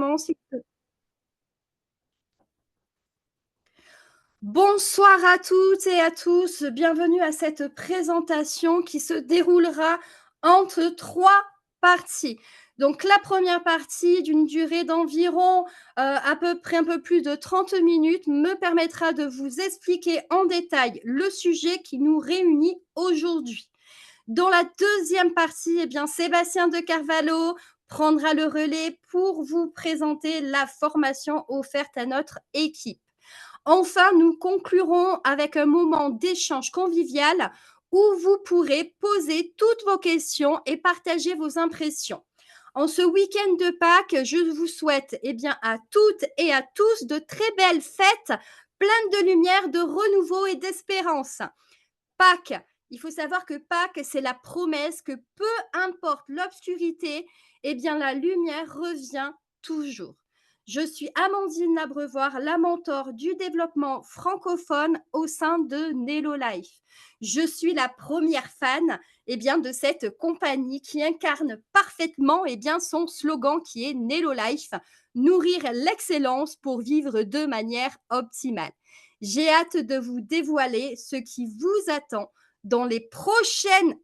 commence. Bonsoir à toutes et à tous, bienvenue à cette présentation qui se déroulera entre 3 parties. Donc la première partie d'une durée d'environ, à peu près un peu plus de 30 minutes me permettra de vous expliquer en détail le sujet qui nous réunit aujourd'hui. Dans la deuxième partie, eh bien, Sébastien de Carvalho prendra le relais pour vous présenter la formation offerte à notre équipe. Enfin, nous conclurons avec un moment d'échange convivial où vous pourrez poser toutes vos questions et partager vos impressions. En ce week-end de Pâques, je vous souhaite bien, à toutes et à tous de très belles fêtes, pleines de lumière, de renouveau et d'espérance. Pâques, il faut savoir que Pâques, c'est la promesse que peu importe l'obscurité, bien, la lumière revient toujours. Je suis Amandine Labrevoir, la mentor du développement francophone au sein de Nello Life. Je suis la première fan bien, de cette compagnie qui incarne parfaitement bien, son slogan qui est Nello Life, nourrir l'excellence pour vivre de manière optimale. J'ai hâte de vous dévoiler ce qui vous attend dans les prochaines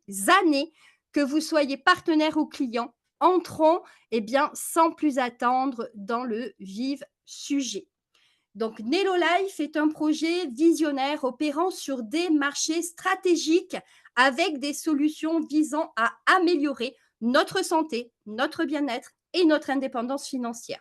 années, que vous soyez partenaire ou client. Entrons bien, sans plus attendre dans le vif sujet. Donc, Nello Life est un projet visionnaire opérant sur des marchés stratégiques avec des solutions visant à améliorer notre santé, notre bien-être et notre indépendance financière.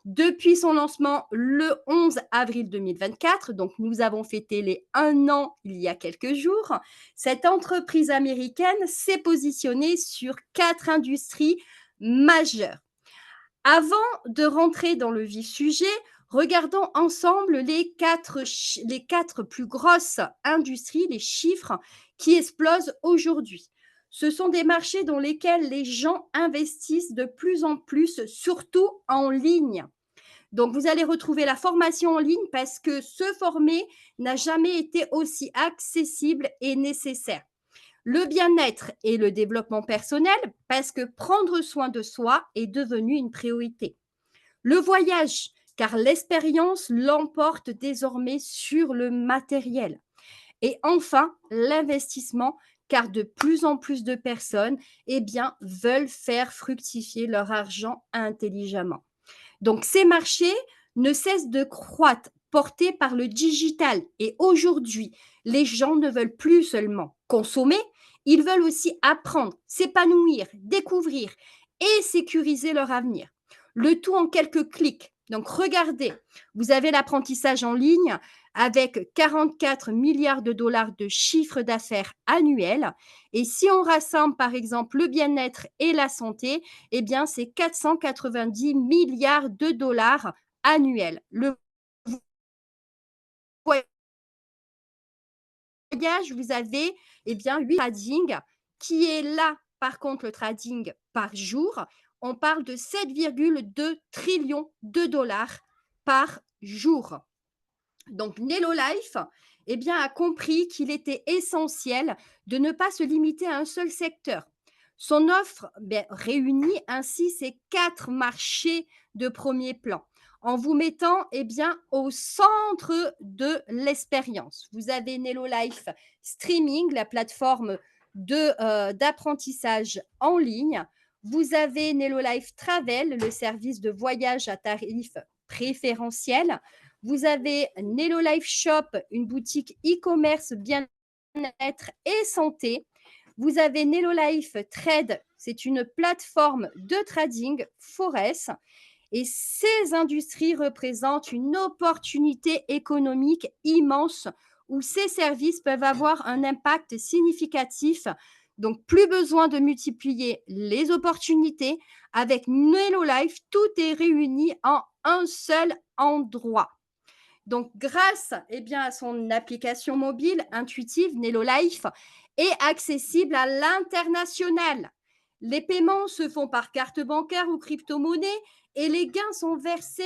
Depuis son lancement le 11 avril 2024, donc nous avons fêté les 1 an il y a quelques jours, cette entreprise américaine s'est positionnée sur 4 industries majeures. Avant de rentrer dans le vif sujet, regardons ensemble les 4 plus grosses industries, les chiffres qui explosent aujourd'hui. Ce sont des marchés dans lesquels les gens investissent de plus en plus, surtout en ligne. Donc, vous allez retrouver la formation en ligne parce que se former n'a jamais été aussi accessible et nécessaire. Le bien-être et le développement personnel parce que prendre soin de soi est devenu une priorité. Le voyage, car l'expérience l'emporte désormais sur le matériel. Et enfin, l'investissement, car de plus en plus de personnes veulent faire fructifier leur argent intelligemment. Donc, ces marchés ne cessent de croître, portés par le digital. Et aujourd'hui, les gens ne veulent plus seulement consommer, ils veulent aussi apprendre, s'épanouir, découvrir et sécuriser leur avenir. Le tout en quelques clics. Donc, regardez, vous avez l'apprentissage en ligne avec 44 milliards de dollars de chiffre d'affaires annuel. Et si on rassemble, par exemple, le bien-être et la santé, c'est 490 milliards de dollars annuels. Le voyage, vous avez 8 trading qui est là, par contre, le trading par jour. On parle de 7,2 trillions de dollars par jour. Donc, Nello Life a compris qu'il était essentiel de ne pas se limiter à un seul secteur. Son offre réunit ainsi ces 4 marchés de premier plan en vous mettant au centre de l'expérience. Vous avez Nello Life Streaming, la plateforme d'apprentissage en ligne. Vous avez Nello Life Travel, le service de voyage à tarif préférentiel. Vous avez Nello Life Shop, une boutique e-commerce bien-être et santé. Vous avez Nello Life Trade, c'est une plateforme de trading forex. Et ces industries représentent une opportunité économique immense où ces services peuvent avoir un impact significatif. Donc, plus besoin de multiplier les opportunités. Avec Nello Life, tout est réuni en un seul endroit. Donc, grâce à son application mobile intuitive, Nello Life est accessible à l'international. Les paiements se font par carte bancaire ou crypto-monnaie et les gains sont versés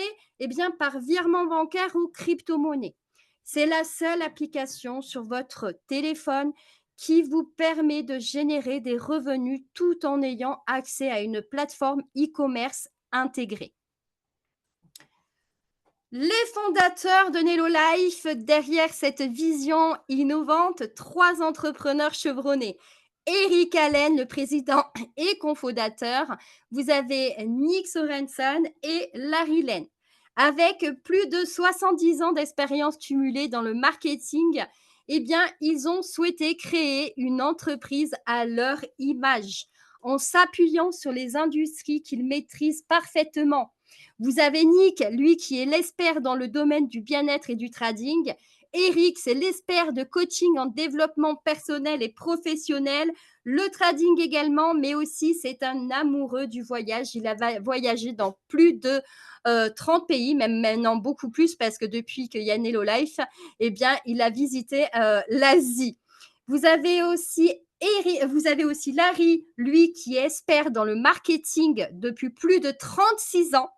par virement bancaire ou crypto-monnaie. C'est la seule application sur votre téléphone qui vous permet de générer des revenus tout en ayant accès à une plateforme e-commerce intégrée. Les fondateurs de Nello Life, derrière cette vision innovante, 3 entrepreneurs chevronnés. Eric Allen, le président et cofondateur. Vous avez Nick Sorensen et Larry Len. Avec plus de 70 ans d'expérience cumulée dans le marketing, eh bien, ils ont souhaité créer une entreprise à leur image, en s'appuyant sur les industries qu'ils maîtrisent parfaitement. Vous avez Nick, lui qui est l'expert dans le domaine du bien-être et du trading. Eric, c'est l'expert de coaching en développement personnel et professionnel, le trading également, mais aussi c'est un amoureux du voyage. Il a voyagé dans plus de 30 pays, même maintenant beaucoup plus parce que depuis qu'il y a Nello Life, eh bien, il a visité l'Asie. Vous avez aussi vous avez aussi Larry, lui qui est expert dans le marketing depuis plus de 36 ans.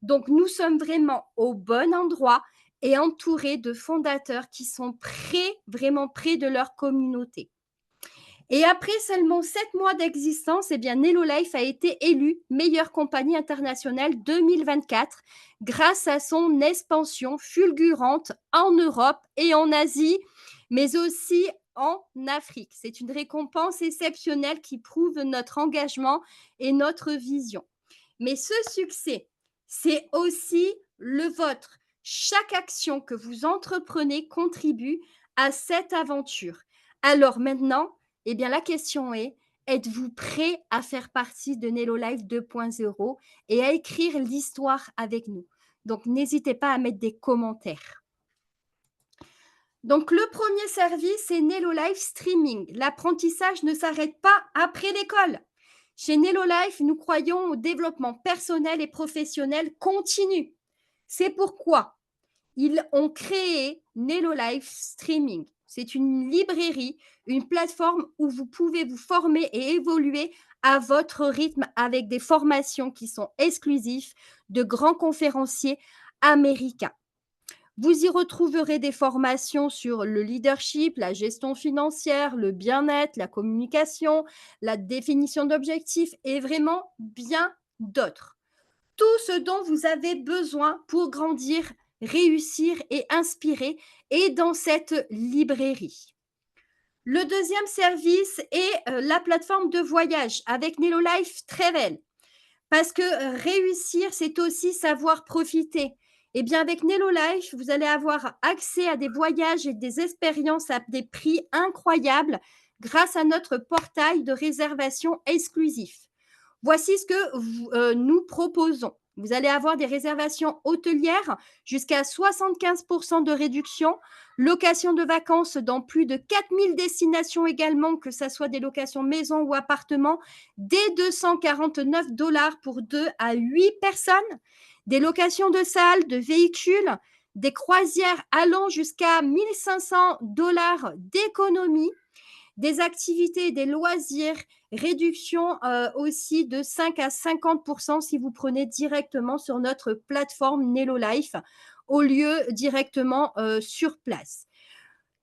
Donc, nous sommes vraiment au bon endroit et entourés de fondateurs qui sont près, vraiment près de leur communauté. Et après seulement 7 mois d'existence, eh bien, Nello Life a été élue meilleure compagnie internationale 2024 grâce à son expansion fulgurante en Europe et en Asie, mais aussi en Afrique. C'est une récompense exceptionnelle qui prouve notre engagement et notre vision. Mais ce succès, c'est aussi le vôtre. Chaque action que vous entreprenez contribue à cette aventure. Alors maintenant, eh bien, la question est, êtes-vous prêt à faire partie de Nello Life 2.0 et à écrire l'histoire avec nous? Donc, n'hésitez pas à mettre des commentaires. Donc, le premier service, c'est Nello Life Streaming. L'apprentissage ne s'arrête pas après l'école. Chez Nello Life, nous croyons au développement personnel et professionnel continu. C'est pourquoi ils ont créé Nello Life Streaming. C'est une librairie, une plateforme où vous pouvez vous former et évoluer à votre rythme avec des formations qui sont exclusives de grands conférenciers américains. Vous y retrouverez des formations sur le leadership, la gestion financière, le bien-être, la communication, la définition d'objectifs et vraiment bien d'autres. Tout ce dont vous avez besoin pour grandir, réussir et inspirer est dans cette librairie. Le deuxième service est la plateforme de voyage avec Nello Life Travel. Parce que réussir, c'est aussi savoir profiter. Eh bien, avec Nello Life, vous allez avoir accès à des voyages et des expériences à des prix incroyables grâce à notre portail de réservation exclusif. Voici ce que nous proposons. Vous allez avoir des réservations hôtelières jusqu'à 75% de réduction, location de vacances dans plus de 4000 destinations également, que ce soit des locations maison ou appartement, dès 249 $ pour 2 à 8 personnes, des locations de salles, de véhicules, des croisières allant jusqu'à 1500 $ d'économie, des activités, des loisirs, réduction aussi de 5 à 50% si vous prenez directement sur notre plateforme Nello Life au lieu directement sur place.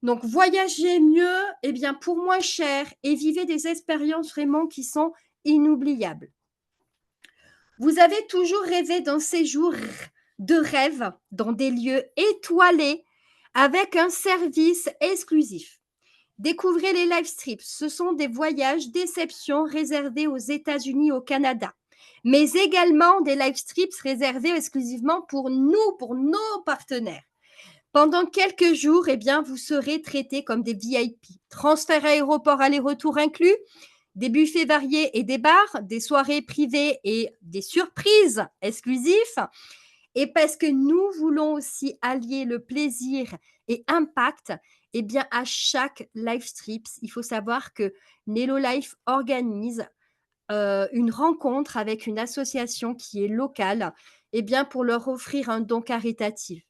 Donc, voyagez mieux, eh bien, pour moins cher et vivez des expériences vraiment qui sont inoubliables. Vous avez toujours rêvé d'un séjour de rêve dans des lieux étoilés avec un service exclusif. Découvrez les live strips. Ce sont des voyages d'exception réservés aux États-Unis, au Canada, mais également des live strips réservés exclusivement pour nous, pour nos partenaires. Pendant quelques jours, eh bien, vous serez traités comme des VIP. Transfert aéroport aller-retour inclus, des buffets variés et des bars, des soirées privées et des surprises exclusives. Et parce que nous voulons aussi allier le plaisir et impact, eh bien, à chaque live strips, il faut savoir que Nello Life organise une rencontre avec une association qui est locale, eh bien, pour leur offrir un don caritatif.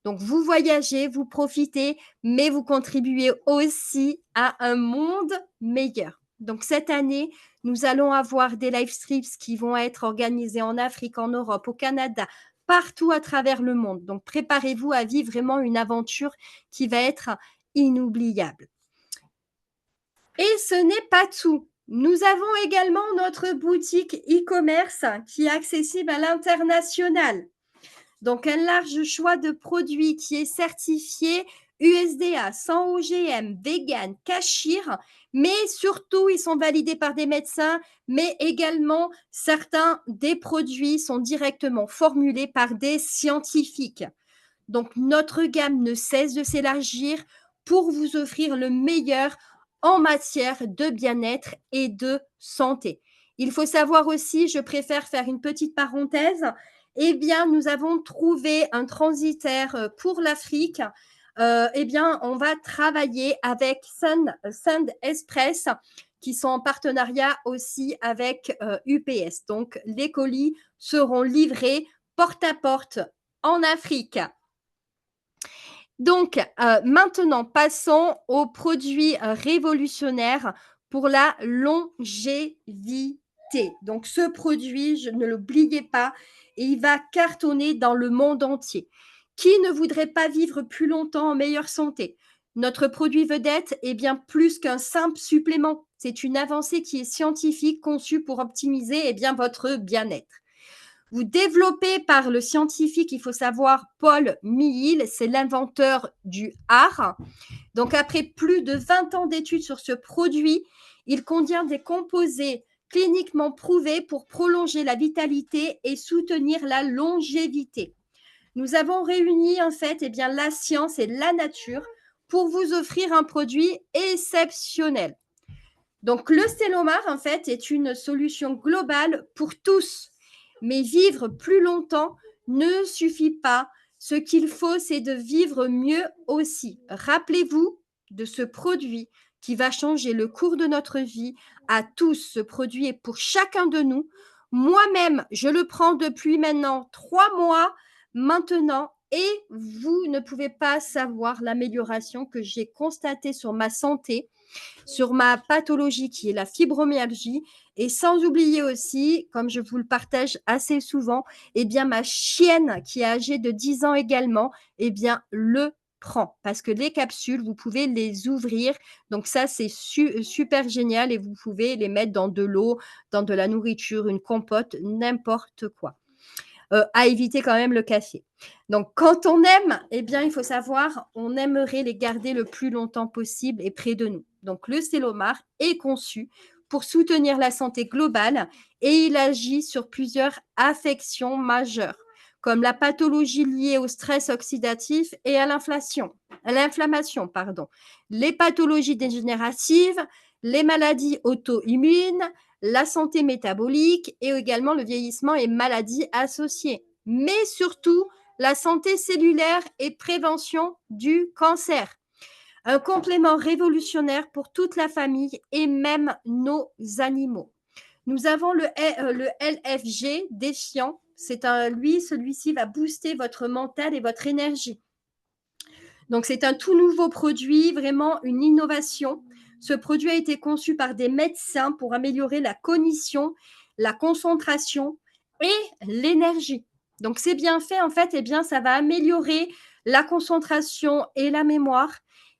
Donc, vous voyagez, vous profitez, mais vous contribuez aussi à un monde meilleur. Donc, cette année, nous allons avoir des live strips qui vont être organisés en Afrique, en Europe, au Canada, partout à travers le monde. Donc, préparez-vous à vivre vraiment une aventure qui va être inoubliable. Et ce n'est pas tout. Nous avons également notre boutique e-commerce qui est accessible à l'international. Donc, un large choix de produits qui est certifié USDA, sans OGM, vegan, Kashir, mais surtout, ils sont validés par des médecins, mais également, certains des produits sont directement formulés par des scientifiques. Donc, notre gamme ne cesse de s'élargir pour vous offrir le meilleur en matière de bien-être et de santé. Il faut savoir aussi, je préfère faire une petite parenthèse, eh bien, nous avons trouvé un transitaire pour l'Afrique. Eh bien, on va travailler avec Sand Express qui sont en partenariat aussi avec UPS. Donc, les colis seront livrés porte à porte en Afrique. Donc, maintenant, passons aux produits révolutionnaires pour la longévité. Donc, ce produit, je ne l'oubliez pas, et il va cartonner dans le monde entier. Qui ne voudrait pas vivre plus longtemps en meilleure santé? Notre produit vedette est bien plus qu'un simple supplément. C'est une avancée qui est scientifique, conçue pour optimiser bien, votre bien-être. Vous développez par le scientifique, il faut savoir, Paul Mihiel, c'est l'inventeur du art. Donc, après plus de 20 ans d'études sur ce produit, il contient des composés cliniquement prouvés pour prolonger la vitalité et soutenir la longévité. Nous avons réuni en fait bien, la science et la nature pour vous offrir un produit exceptionnel. Donc, le Stélomar, en fait, est une solution globale pour tous. Mais vivre plus longtemps ne suffit pas. Ce qu'il faut, c'est de vivre mieux aussi. Rappelez-vous de ce produit qui va changer le cours de notre vie à tous. Ce produit est pour chacun de nous. Moi-même, je le prends depuis maintenant 3 mois maintenant et vous ne pouvez pas savoir l'amélioration que j'ai constatée sur ma santé, sur ma pathologie qui est la fibromyalgie, et sans oublier aussi, comme je vous le partage assez souvent, eh bien ma chienne qui est âgée de 10 ans également, eh bien le prend parce que les capsules, vous pouvez les ouvrir. Donc ça, c'est super génial et vous pouvez les mettre dans de l'eau, dans de la nourriture, une compote, n'importe quoi. À éviter quand même le café. Donc, quand on aime, eh bien, il faut savoir, on aimerait les garder le plus longtemps possible et près de nous. Donc, le Stélomar est conçu pour soutenir la santé globale et il agit sur plusieurs affections majeures, comme la pathologie liée au stress oxydatif et à l'inflammation, les pathologies dégénératives, les maladies auto-immunes, la santé métabolique et également le vieillissement et maladies associées, mais surtout la santé cellulaire et prévention du cancer. Un complément révolutionnaire pour toute la famille et même nos animaux. Nous avons le LFG défiant. Celui-ci va booster votre mental et votre énergie. Donc, c'est un tout nouveau produit, vraiment une innovation. Ce produit a été conçu par des médecins pour améliorer la cognition, la concentration et l'énergie. Donc, c'est bien fait, en fait, eh bien, ça va améliorer la concentration et la mémoire,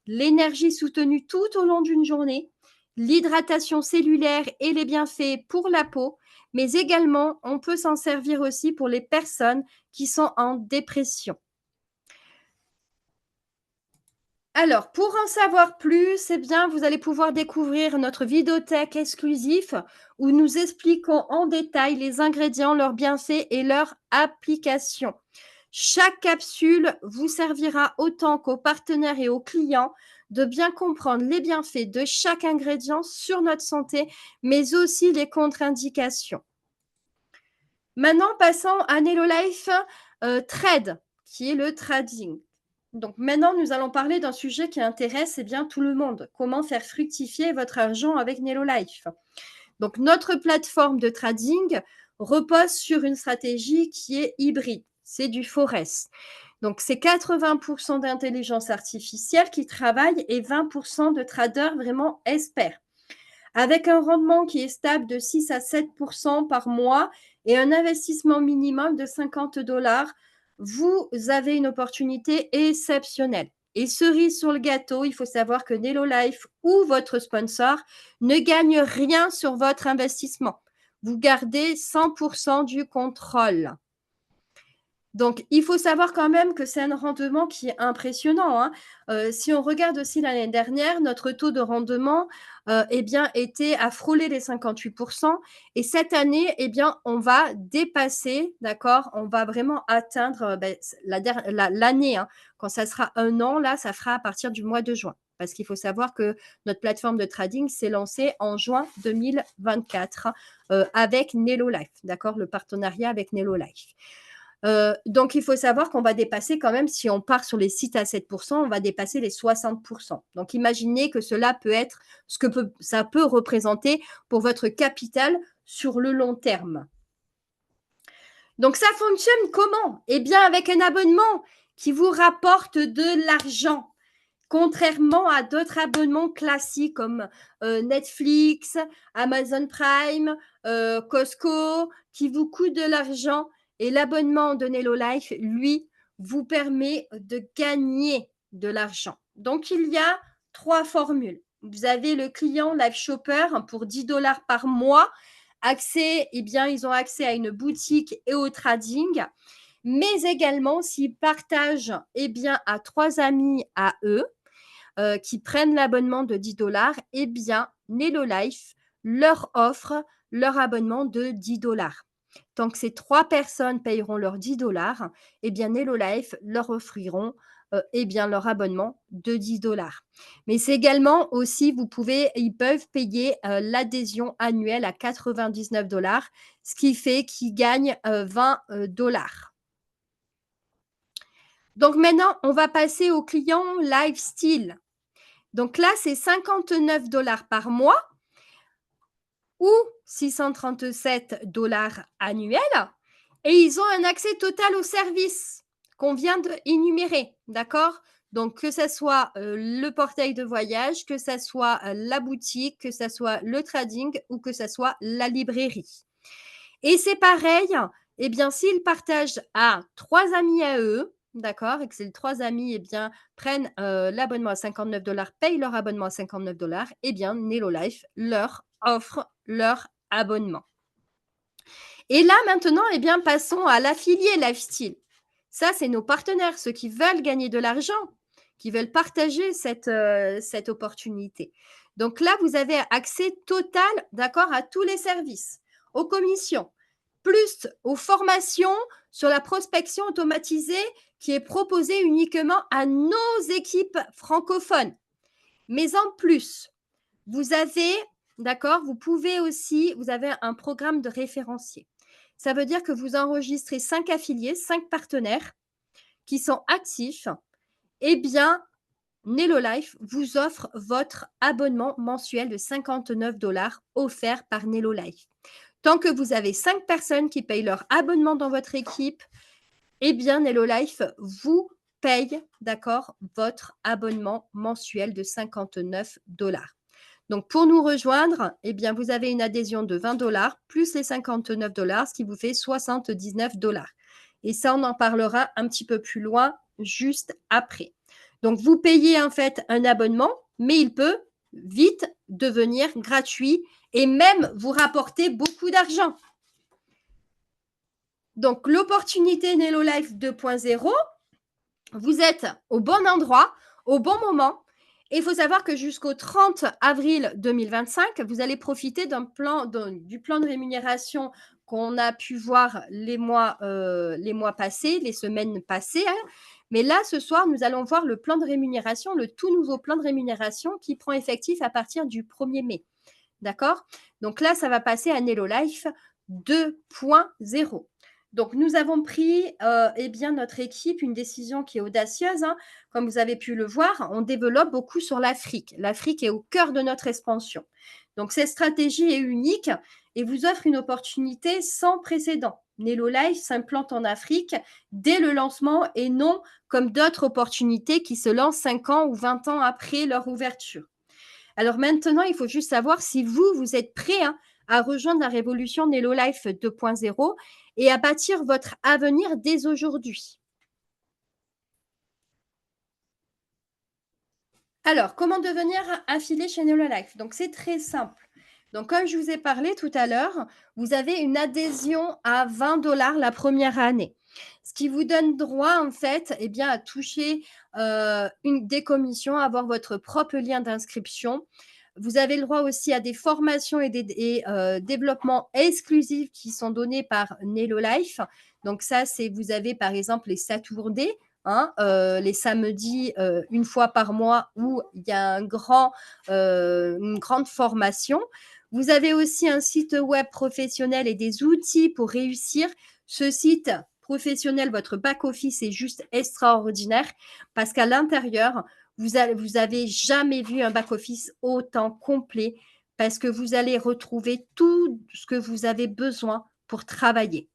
l'énergie soutenue tout au long d'une journée, l'hydratation cellulaire et les bienfaits pour la peau, mais également, on peut s'en servir aussi pour les personnes qui sont en dépression. Alors, pour en savoir plus, eh bien, vous allez pouvoir découvrir notre vidéothèque exclusive où nous expliquons en détail les ingrédients, leurs bienfaits et leur application. Chaque capsule vous servira autant qu'aux partenaires et aux clients de bien comprendre les bienfaits de chaque ingrédient sur notre santé, mais aussi les contre-indications. Maintenant, passons à Nellolife Trade, qui est le trading. Donc maintenant, nous allons parler d'un sujet qui intéresse bien tout le monde. Comment faire fructifier votre argent avec Nellolife. Donc notre plateforme de trading repose sur une stratégie qui est hybride. C'est du Forex. Donc c'est 80% d'intelligence artificielle qui travaille et 20% de traders vraiment experts. Avec un rendement qui est stable de 6 à 7% par mois et un investissement minimum de $50, vous avez une opportunité exceptionnelle. Et cerise sur le gâteau, il faut savoir que Nellolife ou votre sponsor ne gagne rien sur votre investissement. Vous gardez 100% du contrôle. Donc, il faut savoir quand même que c'est un rendement qui est impressionnant, hein. Si on regarde aussi l'année dernière, notre taux de rendement, eh bien, était à frôler les 58 et cette année, eh bien, on va dépasser, d'accord? On va vraiment atteindre, l'année, hein. Quand ça sera 1 an, là, ça sera à partir du mois de juin. Parce qu'il faut savoir que notre plateforme de trading s'est lancée en juin 2024, avec Nelo Life, d'accord? Le partenariat avec Nelo Life. Donc, il faut savoir qu'on va dépasser quand même, si on part sur les sites à 7 on va dépasser les 60 Donc, imaginez que cela peut être ce que ça peut représenter pour votre capital sur le long terme. Donc, ça fonctionne comment? Eh bien, avec un abonnement qui vous rapporte de l'argent. Contrairement à d'autres abonnements classiques comme Netflix, Amazon Prime, Costco, qui vous coûtent de l'argent. Et l'abonnement de Nelo Life, lui, vous permet de gagner de l'argent. Donc, il y a 3 formules. Vous avez le client Live Shopper pour 10 par mois. Accès, eh bien, ils ont accès à une boutique et au trading. Mais également, s'ils partagent eh bien, à 3 amis à eux, qui prennent l'abonnement de 10 eh bien, Nelo Life leur offre leur abonnement de 10 Tant que ces 3 personnes payeront leurs 10 eh bien, Nelo Life leur offriront eh bien, leur abonnement de 10 Mais c'est également aussi, ils peuvent payer l'adhésion annuelle à 99 ce qui fait qu'ils gagnent 20 Donc maintenant, on va passer au client Lifestyle. Donc là, c'est 59 par mois ou 637 annuels et ils ont un accès total au service qu'on vient d'énumérer, d'accord? Donc, que ce soit le portail de voyage, que ce soit la boutique, que ce soit le trading ou que ce soit la librairie. Et c'est pareil, eh bien, s'ils partagent à 3 amis à eux, d'accord, et que ces 3 amis, eh bien, prennent l'abonnement à 59 payent leur abonnement à 59 eh bien, Nelo Life leur offre leur abonnement. Et là, maintenant, eh bien, passons à l'affilié Lifestyle. Ça, c'est nos partenaires, ceux qui veulent gagner de l'argent, qui veulent partager cette opportunité. Donc là, vous avez accès total, d'accord, à tous les services, aux commissions, plus aux formations sur la prospection automatisée qui est proposée uniquement à nos équipes francophones. Mais en plus, vous avez, d'accord, vous avez un programme de référencier. Ça veut dire que vous enregistrez 5 affiliés, 5 partenaires qui sont actifs. Eh bien, Nelo Life vous offre votre abonnement mensuel de 59 offert par Nelo Life. Tant que vous avez 5 personnes qui payent leur abonnement dans votre équipe, eh bien, Nelo Life vous paye, d'accord, votre abonnement mensuel de 59 Donc, pour nous rejoindre, eh bien, vous avez une adhésion de 20 plus les 59 ce qui vous fait 79 Et ça, on en parlera un petit peu plus loin juste après. Donc, vous payez en fait un abonnement, mais il peut vite devenir gratuit et même vous rapporter beaucoup d'argent. Donc, l'opportunité Nelo Life 2.0, vous êtes au bon endroit, au bon moment. Et il faut savoir que jusqu'au 30 avril 2025, vous allez profiter du plan de rémunération qu'on a pu voir les mois passés, les semaines passées. Hein. Mais là, ce soir, nous allons voir le plan de rémunération, le tout nouveau plan de rémunération qui prend effectif à partir du 1er mai. D'accord? Donc là, ça va passer à Nelo Life 2.0. Donc, nous avons pris, eh bien, notre équipe, une décision qui est audacieuse. Hein. Comme vous avez pu le voir, on développe beaucoup sur l'Afrique. L'Afrique est au cœur de notre expansion. Donc, cette stratégie est unique et vous offre une opportunité sans précédent. Nelo Life s'implante en Afrique dès le lancement et non comme d'autres opportunités qui se lancent 5 ans ou 20 ans après leur ouverture. Alors maintenant, il faut juste savoir si vous êtes prêt à rejoindre la révolution Nelo Life 2.0 et à bâtir votre avenir dès aujourd'hui. Alors, comment devenir affilié chez Nelo Life? Donc, c'est très simple. Donc, comme je vous ai parlé tout à l'heure, vous avez une adhésion à 20 la première année. Ce qui vous donne droit, en fait, eh bien, à toucher, des commissions, à avoir votre propre lien d'inscription. Vous avez le droit aussi à des formations et développements exclusifs qui sont donnés par Nello Life. Donc ça, c'est vous avez, par exemple, les Saturdays, hein, les samedis, 1 fois par mois où il y a une grande formation. Vous avez aussi un site web professionnel et des outils pour réussir. Ce site professionnel, votre back office est juste extraordinaire parce qu'à l'intérieur, vous avez jamais vu un back office autant complet parce que vous allez retrouver tout ce que vous avez besoin pour travailler.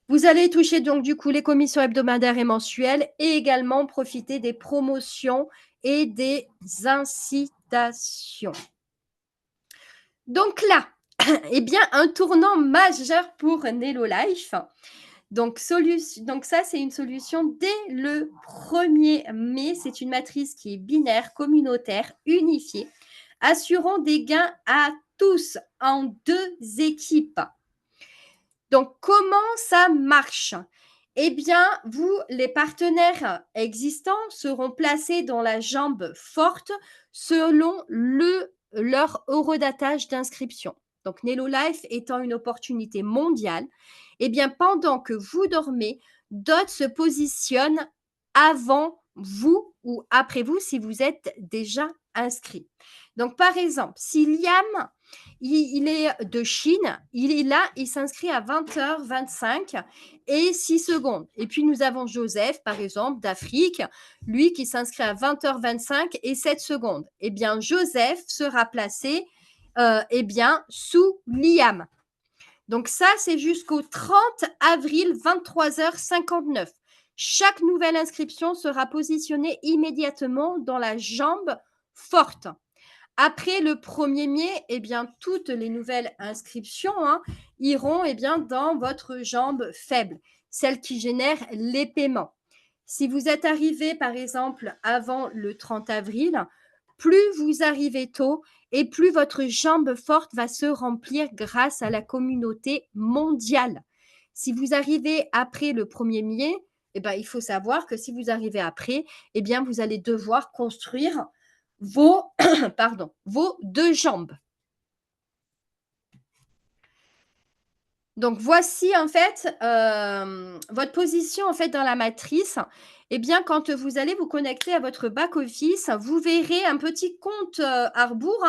Vous allez toucher donc du coup les commissions hebdomadaires et mensuelles et également profiter des promotions et des incitations. Donc là, eh bien, un tournant majeur pour Nello Life. Donc ça, c'est une solution dès le 1er mai. C'est une matrice qui est binaire, communautaire, unifiée, assurant des gains à tous en 2 équipes. Donc comment ça marche? Eh bien, vous, les partenaires existants seront placés dans la jambe forte selon leur horodatage d'inscription. Donc Nello Life étant une opportunité mondiale, eh bien, pendant que vous dormez, d'autres se positionnent avant vous ou après vous si vous êtes déjà inscrit. Donc, par exemple, si Liam, il est de Chine, il est là, il s'inscrit à 20h25 et 6 secondes. Et puis, nous avons Joseph, par exemple, d'Afrique, lui qui s'inscrit à 20h25 et 7 secondes. Eh bien, Joseph sera placé eh bien, sous Liam. Donc ça, c'est jusqu'au 30 avril, 23h59. Chaque nouvelle inscription sera positionnée immédiatement dans la jambe forte. Après le 1er mai, eh bien, toutes les nouvelles inscriptions iront eh bien, dans votre jambe faible, celle qui génère les paiements. Si vous êtes arrivé, par exemple, avant le 30 avril, plus vous arrivez tôt et plus votre jambe forte va se remplir grâce à la communauté mondiale. Si vous arrivez après le 1er mai, eh ben, il faut savoir que si vous arrivez après, eh bien, vous allez devoir construire vos, vos 2 jambes. Donc voici en fait, votre position en fait dans la matrice. Eh bien, quand vous allez vous connecter à votre back office, vous verrez un petit compte, à rebours,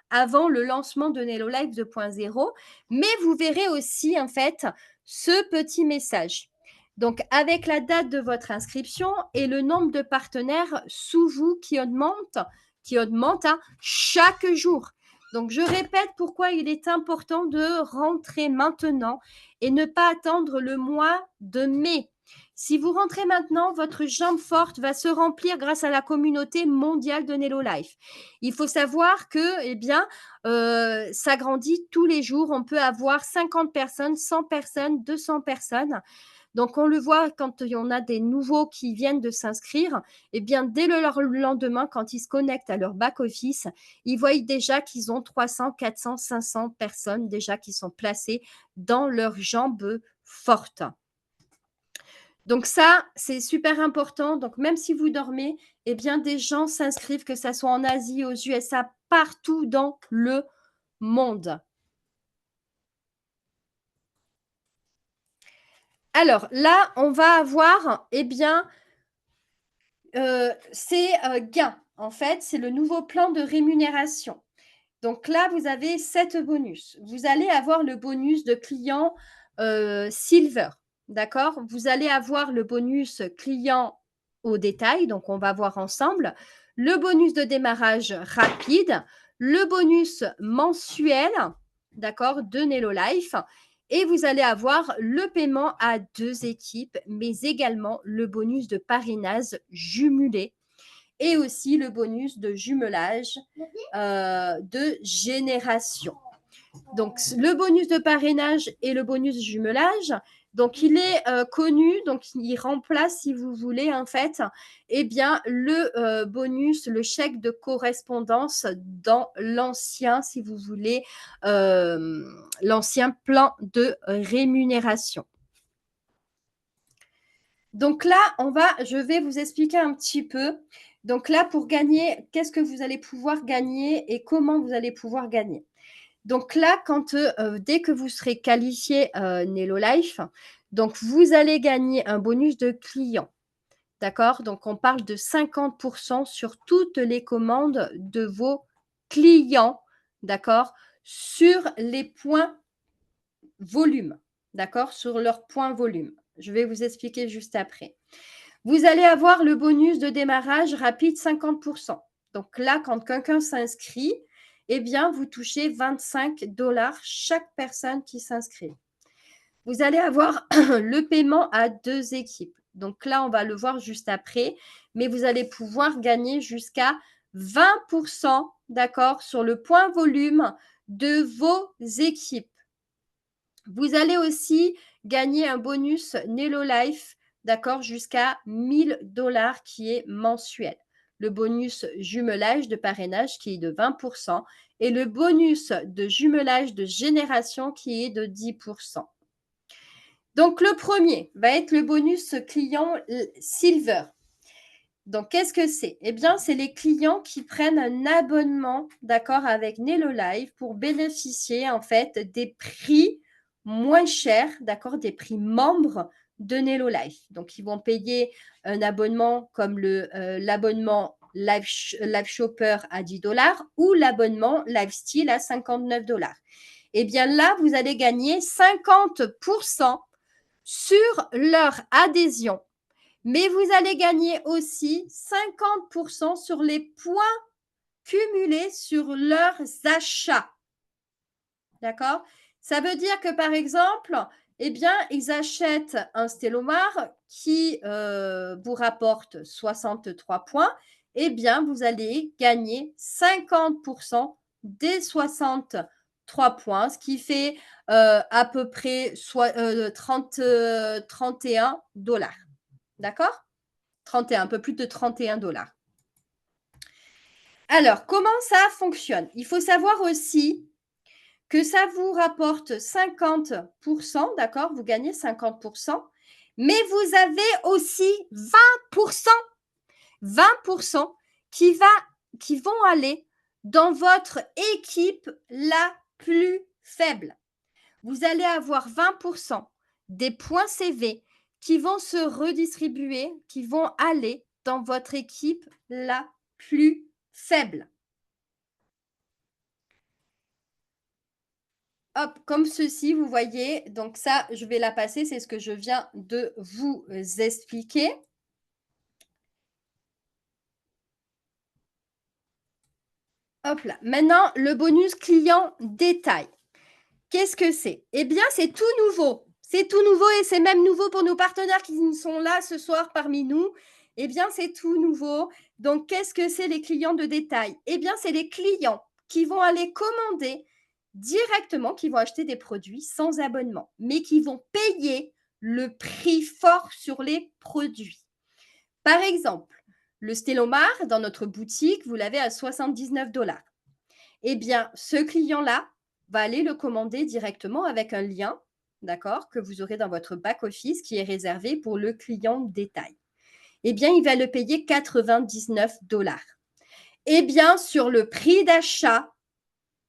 avant le lancement de Nello Life 2.0, mais vous verrez aussi en fait ce petit message. Donc avec la date de votre inscription et le nombre de partenaires sous vous qui augmente chaque jour. Donc, je répète pourquoi il est important de rentrer maintenant et ne pas attendre le mois de mai. Si vous rentrez maintenant, votre jambe forte va se remplir grâce à la communauté mondiale de Nello Life. Il faut savoir que, eh bien, ça grandit tous les jours. On peut avoir 50 personnes, 100 personnes, 200 personnes. Donc, on le voit quand il y en a des nouveaux qui viennent de s'inscrire, eh bien, dès le lendemain, quand ils se connectent à leur back-office, ils voient déjà qu'ils ont 300, 400, 500 personnes déjà qui sont placées dans leurs jambes fortes. Donc ça, c'est super important. Donc, même si vous dormez, eh bien, des gens s'inscrivent, que ça soit en Asie, aux USA, partout dans le monde. Alors là, on va avoir, eh bien, c'est gain. En fait, c'est le nouveau plan de rémunération. Donc là, vous avez 7 bonus. Vous allez avoir le bonus de client silver, d'accord? Vous allez avoir le bonus client au détail, donc on va voir ensemble. Le bonus de démarrage rapide, le bonus mensuel, d'accord, de Nello Life. Et vous allez avoir le paiement à 2 équipes, mais également le bonus de parrainage jumelé et aussi le bonus de jumelage de génération. Donc, le bonus de parrainage et le bonus de jumelage, donc il est connu, donc il remplace, si vous voulez, en fait, eh bien, le bonus, le chèque de correspondance dans l'ancien, si vous voulez, l'ancien plan de rémunération. Donc là, je vais vous expliquer un petit peu. Donc là, pour gagner, qu'est-ce que vous allez pouvoir gagner et comment vous allez pouvoir gagner. Donc là, dès que vous serez qualifié Nelo Life, donc vous allez gagner un bonus de clients. D'accord? Donc on parle de 50% sur toutes les commandes de vos clients, d'accord? Sur les points volume, d'accord? Sur leurs points volume. Je vais vous expliquer juste après. Vous allez avoir le bonus de démarrage rapide 50%. Donc là, quand quelqu'un s'inscrit, eh bien, vous touchez 25 $ chaque personne qui s'inscrit. Vous allez avoir le paiement à 2 équipes. Donc là, on va le voir juste après, mais vous allez pouvoir gagner jusqu'à 20%, d'accord, sur le point volume de vos équipes. Vous allez aussi gagner un bonus Nelo Life, d'accord, jusqu'à 1 000 $ qui est mensuel. Le bonus jumelage de parrainage qui est de 20% et le bonus de jumelage de génération qui est de 10%. Donc, le premier va être le bonus client Silver. Donc, qu'est-ce que c'est? Eh bien, c'est les clients qui prennent un abonnement, d'accord, avec Nelo Live pour bénéficier, en fait, des prix moins chers, d'accord, des prix membres de Nelo Live. Donc, ils vont payer un abonnement comme l'abonnement Live Shopper à 10 $ ou l'abonnement Lifestyle à 59 $. Eh bien, là, vous allez gagner 50% sur leur adhésion. Mais vous allez gagner aussi 50% sur les points cumulés sur leurs achats. D'accord? Ça veut dire que, par exemple, eh bien, ils achètent un Stellomar qui vous rapporte 63 points. Eh bien, vous allez gagner 50% des 63 points, ce qui fait à peu près 31 $. D'accord? 31, un peu plus de 31 $. Alors, comment ça fonctionne? Il faut savoir aussi que ça vous rapporte 50%, d'accord? Vous gagnez 50%, mais vous avez aussi 20%, 20% qui vont aller dans votre équipe la plus faible. Vous allez avoir 20% des points CV qui vont se redistribuer, qui vont aller dans votre équipe la plus faible. Hop, comme ceci, vous voyez. Donc ça, je vais la passer, c'est ce que je viens de vous expliquer. Hop là. Maintenant, le bonus client détail. Qu'est-ce que c'est? Eh bien, c'est tout nouveau. C'est tout nouveau et c'est même nouveau pour nos partenaires qui sont là ce soir parmi nous. Eh bien, c'est tout nouveau. Donc, qu'est-ce que c'est les clients de détail? Eh bien, c'est les clients qui vont aller commander directement, qui vont acheter des produits sans abonnement, mais qui vont payer le prix fort sur les produits. Par exemple, le Stellomar, dans notre boutique, vous l'avez à 79 $. Eh bien, ce client-là va aller le commander directement avec un lien, d'accord, que vous aurez dans votre back-office qui est réservé pour le client détail. Eh bien, il va le payer 99 $. Eh bien, sur le prix d'achat,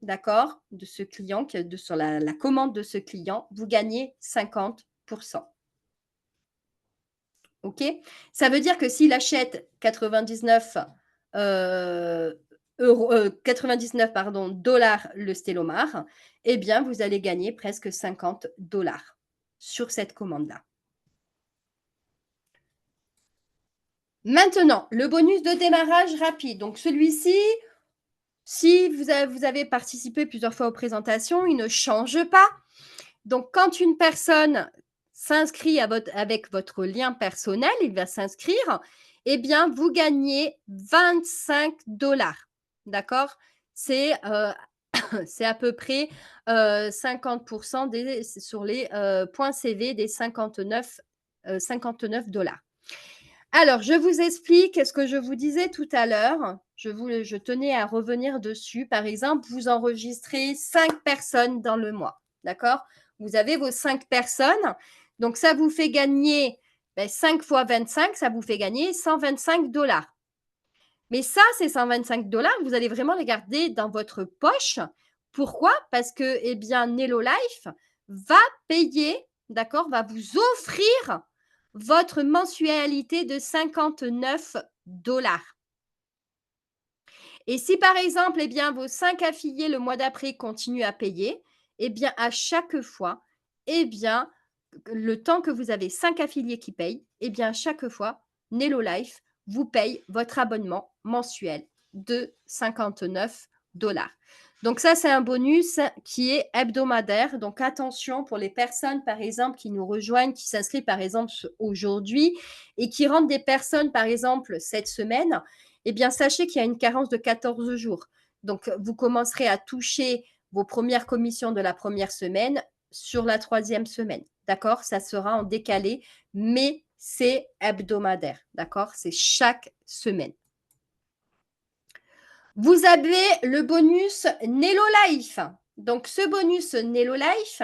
d'accord, de ce client, sur la commande de ce client, vous gagnez 50%. OK? Ça veut dire que s'il achète 99 dollars le Stellomar, eh bien, vous allez gagner presque 50 $ sur cette commande-là. Maintenant, le bonus de démarrage rapide. Donc, celui-ci, si vous avez participé plusieurs fois aux présentations, il ne change pas. Donc, quand une personne s'inscrit avec votre lien personnel, il va s'inscrire, eh bien, vous gagnez 25 $. D'accord? C'est à peu près 50% sur les points CV des 59 $. Alors, je vous explique ce que je vous disais tout à l'heure. Je tenais à revenir dessus. Par exemple, vous enregistrez 5 personnes dans le mois. D'accord? Vous avez vos 5 personnes. Donc, ça vous fait gagner Ben, 5 fois 25, ça vous fait gagner 125 $. Mais ça, ces 125 $, vous allez vraiment les garder dans votre poche. Pourquoi? Parce que, eh bien, Nello Life va payer, d'accord, va vous offrir votre mensualité de 59 $. Et si par exemple, eh bien, vos 5 affiliés le mois d'après continuent à payer, eh bien, à chaque fois, eh bien, le temps que vous avez 5 affiliés qui payent, eh bien, à chaque fois, Nello Life vous paye votre abonnement mensuel de 59 $. Donc ça, c'est un bonus qui est hebdomadaire. Donc attention pour les personnes, par exemple, qui nous rejoignent, qui s'inscrivent, par exemple, aujourd'hui et qui rentrent des personnes, par exemple, cette semaine, eh bien, sachez qu'il y a une carence de 14 jours. Donc, vous commencerez à toucher vos premières commissions de la première semaine sur la troisième semaine. D'accord? Ça sera en décalé, mais c'est hebdomadaire. D'accord? C'est chaque semaine. Vous avez le bonus Nello Life. Donc, ce bonus Nello Life,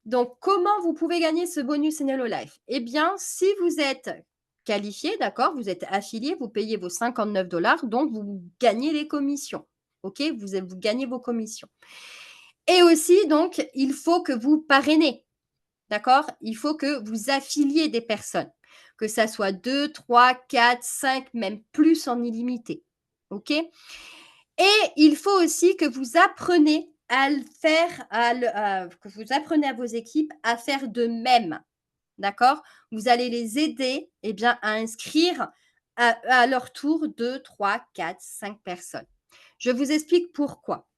donc comment vous pouvez gagner ce bonus Nello Life? Eh bien, si vous êtes qualifié, d'accord, vous êtes affilié, vous payez vos 59 $, donc vous gagnez les commissions. OK? Vous gagnez vos commissions. Et aussi, donc, il faut que vous parrainez. D'accord? Il faut que vous affiliez des personnes, que ça soit 2, 3, 4, 5, même plus en illimité. OK? Et il faut aussi que vous appreniez à le faire, que vous appreniez à vos équipes à faire de même. D'accord? Vous allez les aider, eh bien, à inscrire à leur tour 2, 3, 4, 5 personnes. Je vous explique pourquoi.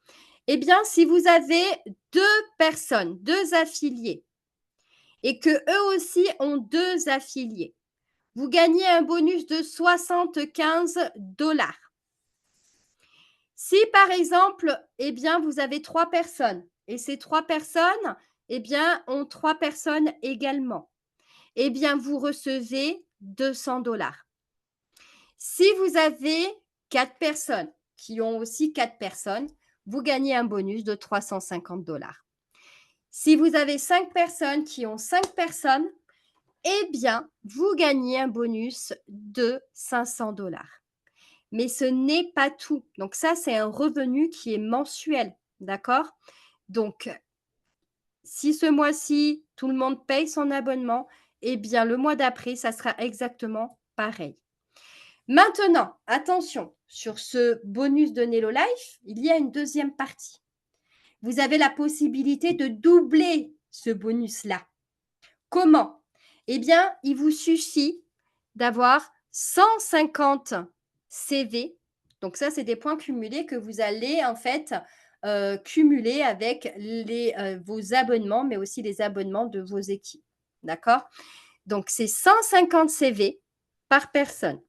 Eh bien, si vous avez 2 personnes, 2 affiliés et que eux aussi ont 2 affiliés, vous gagnez un bonus de 75 $. Si par exemple, eh bien, vous avez 3 personnes et ces 3 personnes, eh bien, ont 3 personnes également, eh bien, vous recevez 200 $. Si vous avez 4 personnes qui ont aussi 4 personnes, vous gagnez un bonus de 350 $. Si vous avez 5 personnes qui ont 5 personnes, eh bien, vous gagnez un bonus de 500 $. Mais ce n'est pas tout. Donc ça, c'est un revenu qui est mensuel, d'accord? Donc, si ce mois-ci, tout le monde paye son abonnement, eh bien, le mois d'après, ça sera exactement pareil. Maintenant, attention, sur ce bonus de Nello Life, il y a une deuxième partie. Vous avez la possibilité de doubler ce bonus-là. Comment? Eh bien, il vous suffit d'avoir 150 CV. Donc ça, c'est des points cumulés que vous allez en fait cumuler avec vos abonnements, mais aussi les abonnements de vos équipes. D'accord? Donc, c'est 150 CV par personne.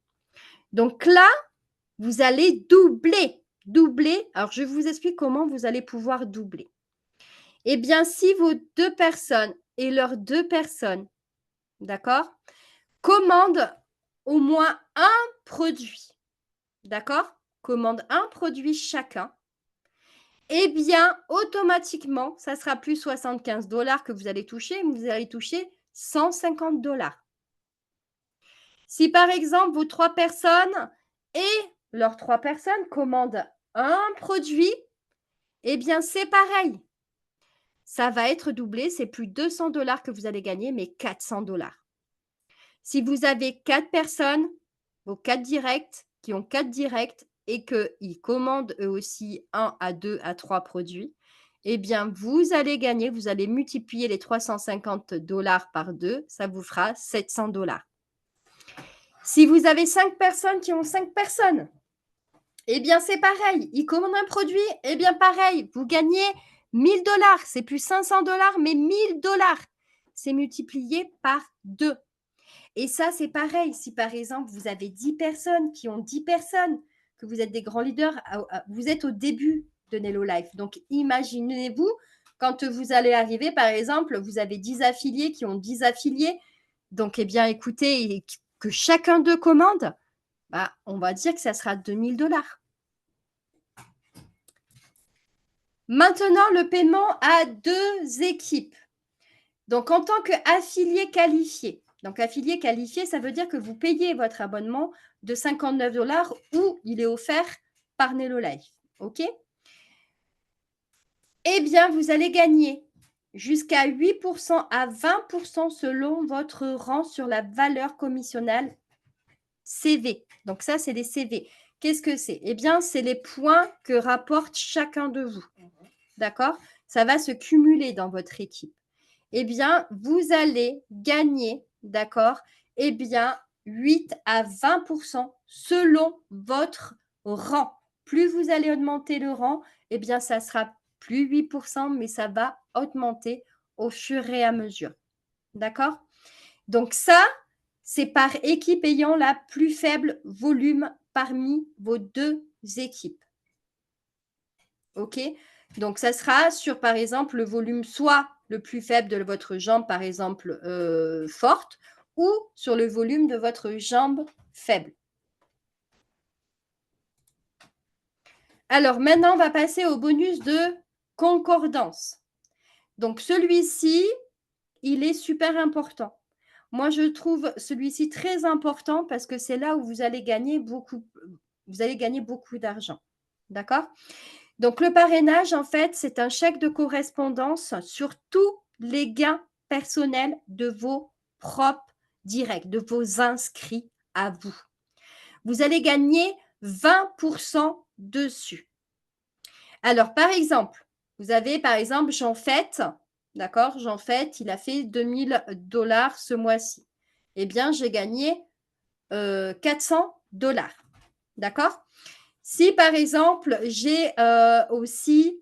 Donc là, vous allez doubler. Doubler. Alors, je vous explique comment vous allez pouvoir doubler. Eh bien, si vos 2 personnes et leurs 2 personnes, d'accord, commandent au moins un produit, d'accord, commandent un produit chacun, eh bien, automatiquement, ça sera plus 75 $ que vous allez toucher, mais vous allez toucher 150 $. Si par exemple, vos 3 personnes et leurs 3 personnes commandent un produit, eh bien, c'est pareil. Ça va être doublé, c'est plus 200 $ que vous allez gagner, mais 400 $. Si vous avez 4 personnes, vos 4 directs, qui ont 4 directs et qu'ils commandent eux aussi 1 à 2 à 3 produits, eh bien, vous allez gagner, vous allez multiplier les 350 $ par 2, ça vous fera 700 $. Si vous avez 5 personnes qui ont 5 personnes, eh bien, c'est pareil. Ils commandent un produit, eh bien, pareil, vous gagnez 1000 $. C'est plus 500 $, mais 1000 $. C'est multiplié par 2. Et ça, c'est pareil. Si par exemple, vous avez 10 personnes qui ont 10 personnes, que vous êtes des grands leaders, vous êtes au début de Nello Life. Donc, imaginez-vous quand vous allez arriver, par exemple, vous avez 10 affiliés qui ont 10 affiliés. Donc, eh bien, écoutez, que chacun d'eux commande, bah, on va dire que ça sera 2000 $. Maintenant, le paiement à 2 équipes. Donc, en tant qu'affilié qualifié, Donc, affilié qualifié, ça veut dire que vous payez votre abonnement de 59 $ ou il est offert par Nello Life. OK? Eh bien, vous allez gagner jusqu'à 8% à 20% selon votre rang sur la valeur commissionnelle CV. Donc ça, c'est des CV. Qu'est-ce que c'est? Eh bien, c'est les points que rapporte chacun de vous. D'accord? Ça va se cumuler dans votre équipe. Eh bien, vous allez gagner, d'accord? Eh bien, 8 à 20% selon votre rang. Plus vous allez augmenter le rang, eh bien, ça sera plus 8%, mais ça va augmenter au fur et à mesure. D'accord? Donc ça, c'est par équipe ayant la plus faible volume parmi vos 2 équipes. OK? Donc ça sera sur, par exemple, le volume soit le plus faible de votre jambe, par exemple, forte, ou sur le volume de votre jambe faible. Alors maintenant, on va passer au bonus de concordance. Donc celui-ci, il est super important. Moi, je trouve celui-ci très important parce que c'est là où vous allez gagner beaucoup d'argent. D'accord? Donc le parrainage, en fait, c'est un chèque de correspondance sur tous les gains personnels de vos propres directs, de vos inscrits à vous. Vous allez gagner 20% dessus. Alors, par exemple, vous avez, par exemple, Jean Fête, d'accord? Jean Fête, il a fait 2000 $ ce mois-ci. Eh bien, j'ai gagné 400 $. D'accord? Si, par exemple, j'ai aussi,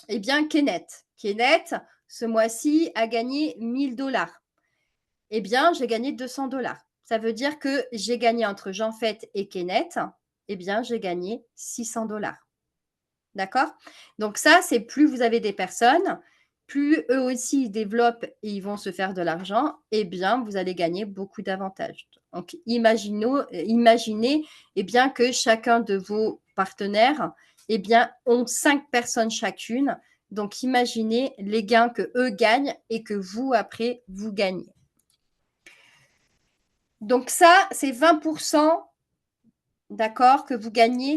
eh bien, Kenneth. Kenneth, ce mois-ci, a gagné 1000 $. Eh bien, j'ai gagné 200 $. Ça veut dire que j'ai gagné entre Jean Fête et Kenneth, eh bien, j'ai gagné 600 $. D'accord? Donc ça, c'est plus vous avez des personnes, plus eux aussi ils développent et ils vont se faire de l'argent, eh bien, vous allez gagner beaucoup d'avantages. Donc, imaginez eh bien, que chacun de vos partenaires eh bien, ont 5 personnes chacune. Donc, imaginez les gains que eux gagnent et que vous, après, vous gagnez. Donc ça, c'est 20%, d'accord, que vous gagnez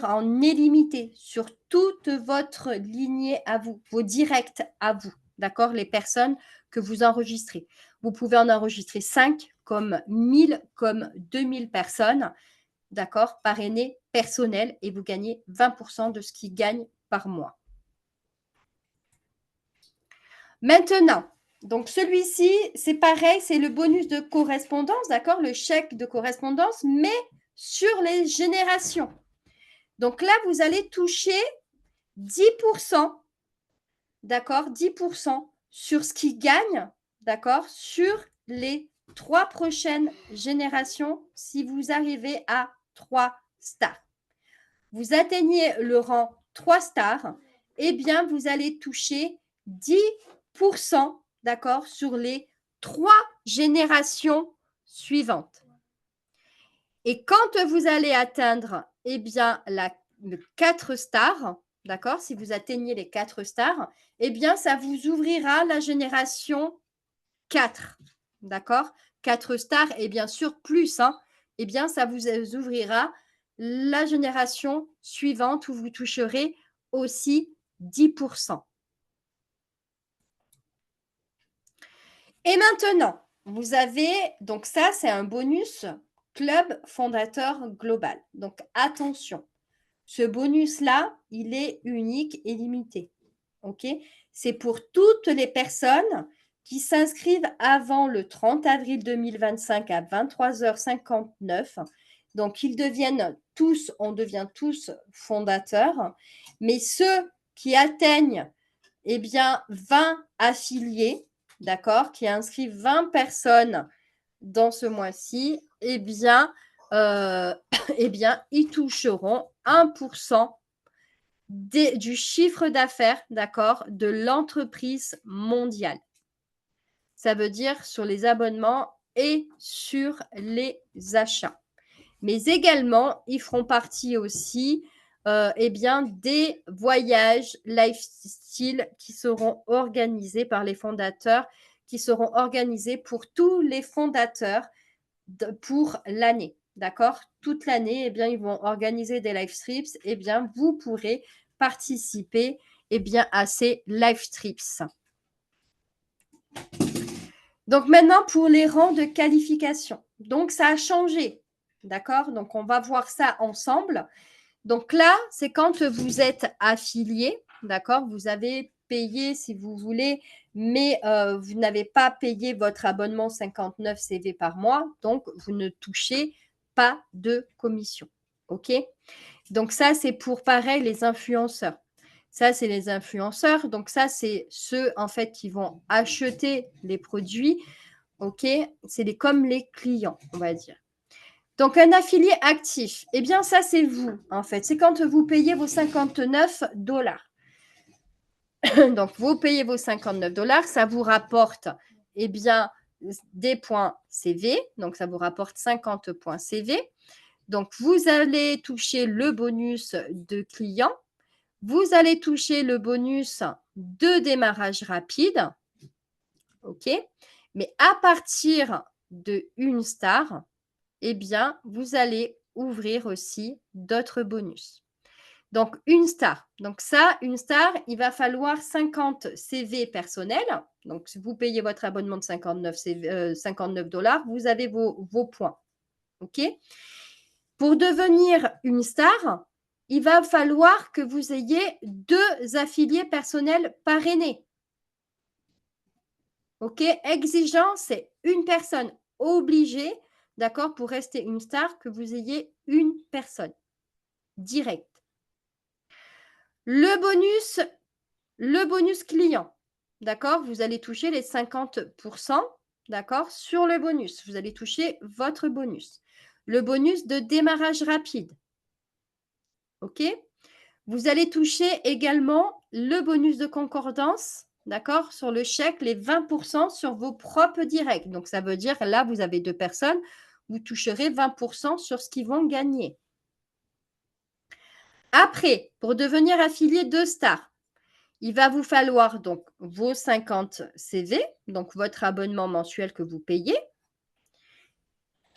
en illimité, sur toute votre lignée à vous, vos directs à vous, d'accord, les personnes que vous enregistrez. Vous pouvez en enregistrer 5, comme 1000, comme 2000 personnes, d'accord, parrainées personnelles, et vous gagnez 20% de ce qu'ils gagnent par mois. Maintenant, donc celui-ci, c'est pareil, c'est le bonus de correspondance, d'accord, le chèque de correspondance, mais sur les générations. Donc là, vous allez toucher 10%, d'accord, 10% sur ce qui gagne, d'accord, sur les 3 prochaines générations si vous arrivez à 3 stars. Vous atteignez le rang 3 stars, eh bien, vous allez toucher 10%, d'accord, sur les 3 générations suivantes. Et quand vous allez atteindre, eh bien, le 4 stars, d'accord, si vous atteignez les 4 stars, eh bien, ça vous ouvrira la génération 4, d'accord, 4 stars et bien sûr plus, hein, eh bien, ça vous ouvrira la génération suivante où vous toucherez aussi 10%. Et maintenant, vous avez, donc ça, c'est un bonus club fondateur global. Donc attention, ce bonus-là, il est unique et limité. OK? C'est pour toutes les personnes qui s'inscrivent avant le 30 avril 2025 à 23h59. Donc, on devient tous fondateurs. Mais ceux qui atteignent, eh bien, 20 affiliés, d'accord, qui inscrivent 20 personnes dans ce mois-ci, eh bien, eh bien, ils toucheront 1% du chiffre d'affaires, d'accord, de l'entreprise mondiale. Ça veut dire sur les abonnements et sur les achats. Mais également, ils feront partie aussi eh bien, des voyages lifestyle qui seront organisés par les fondateurs qui seront organisés pour tous les fondateurs pour l'année. D'accord? Toute l'année, eh bien, ils vont organiser des live strips. Eh bien, vous pourrez participer eh bien, à ces live strips. Donc maintenant, pour les rangs de qualification. Donc, ça a changé. D'accord? Donc, on va voir ça ensemble. Donc là, c'est quand vous êtes affilié. D'accord? Vous avez payé si vous voulez, mais vous n'avez pas payé votre abonnement 59 CV par mois. Donc, vous ne touchez pas de commission. OK? Donc ça, c'est pour pareil les influenceurs. Ça, c'est les influenceurs. Donc ça, c'est ceux en fait qui vont acheter les produits. OK? C'est comme les clients, on va dire. Donc un affilié actif, eh bien ça, c'est vous en fait. C'est quand vous payez vos 59 dollars. Donc vous payez vos 59 dollars, ça vous rapporte eh bien des points CV. Donc ça vous rapporte 50 points CV. Donc, vous allez toucher le bonus de client. Vous allez toucher le bonus de démarrage rapide. OK? Mais à partir de une star, eh bien, vous allez ouvrir aussi d'autres bonus. Donc, une star. Donc ça, une star, il va falloir 50 CV personnels. Donc, si vous payez votre abonnement de 59 dollars, vous avez vos points. OK? Pour devenir une star, il va falloir que vous ayez 2 affiliés personnels parrainés. OK? Exigeant, c'est une personne obligée, d'accord, pour rester une star, que vous ayez une personne directe. Le bonus client, d'accord, vous allez toucher les 50%, d'accord, sur le bonus. Vous allez toucher votre bonus. Le bonus de démarrage rapide. OK? Vous allez toucher également le bonus de concordance, d'accord, sur le chèque, les 20% sur vos propres directs. Donc, ça veut dire, là, vous avez 2 personnes, vous toucherez 20% sur ce qu'ils vont gagner. Après, pour devenir affilié de Star, il va vous falloir donc vos 50 CV, donc votre abonnement mensuel que vous payez.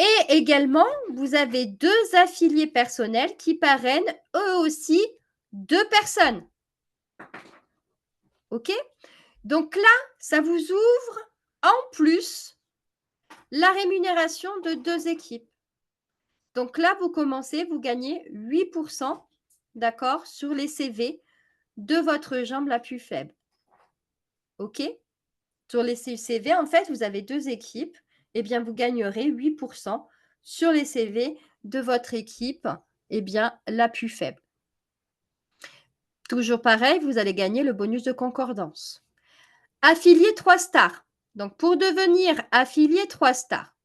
Et également, vous avez 2 affiliés personnels qui parrainent eux aussi 2 personnes. OK? Donc là, ça vous ouvre en plus la rémunération de 2 équipes. Donc là, vous commencez, vous gagnez 8%, d'accord, sur les CV de votre jambe la plus faible. OK? Sur les CV, en fait, vous avez 2 équipes, eh bien, vous gagnerez 8% sur les CV de votre équipe, eh bien, la plus faible. Toujours pareil, vous allez gagner le bonus de concordance. Affilié 3 stars. Donc, pour devenir affilié 3 stars,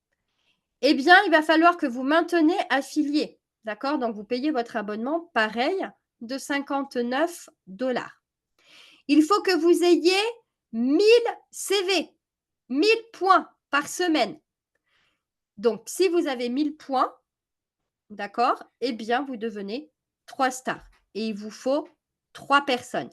eh bien, il va falloir que vous maintenez affilié. D'accord? Donc, vous payez votre abonnement pareil de 59 dollars. Il faut que vous ayez 1000 CV, 1000 points par semaine. Donc, si vous avez 1000 points, d'accord, eh bien, vous devenez 3 stars. Et il vous faut 3 personnes.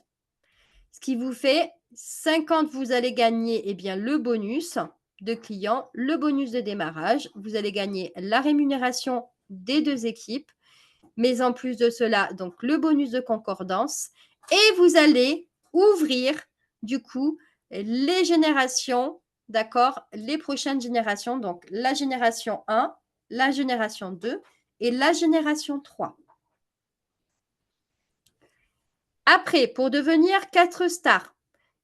Ce qui vous fait 50, vous allez gagner eh bien, le bonus de clients, le bonus de démarrage. Vous allez gagner la rémunération des 2 équipes, mais en plus de cela, donc le bonus de concordance. Et vous allez ouvrir, du coup, les générations, d'accord, les prochaines générations, donc la génération 1, la génération 2 et la génération 3. Après, pour devenir 4 stars,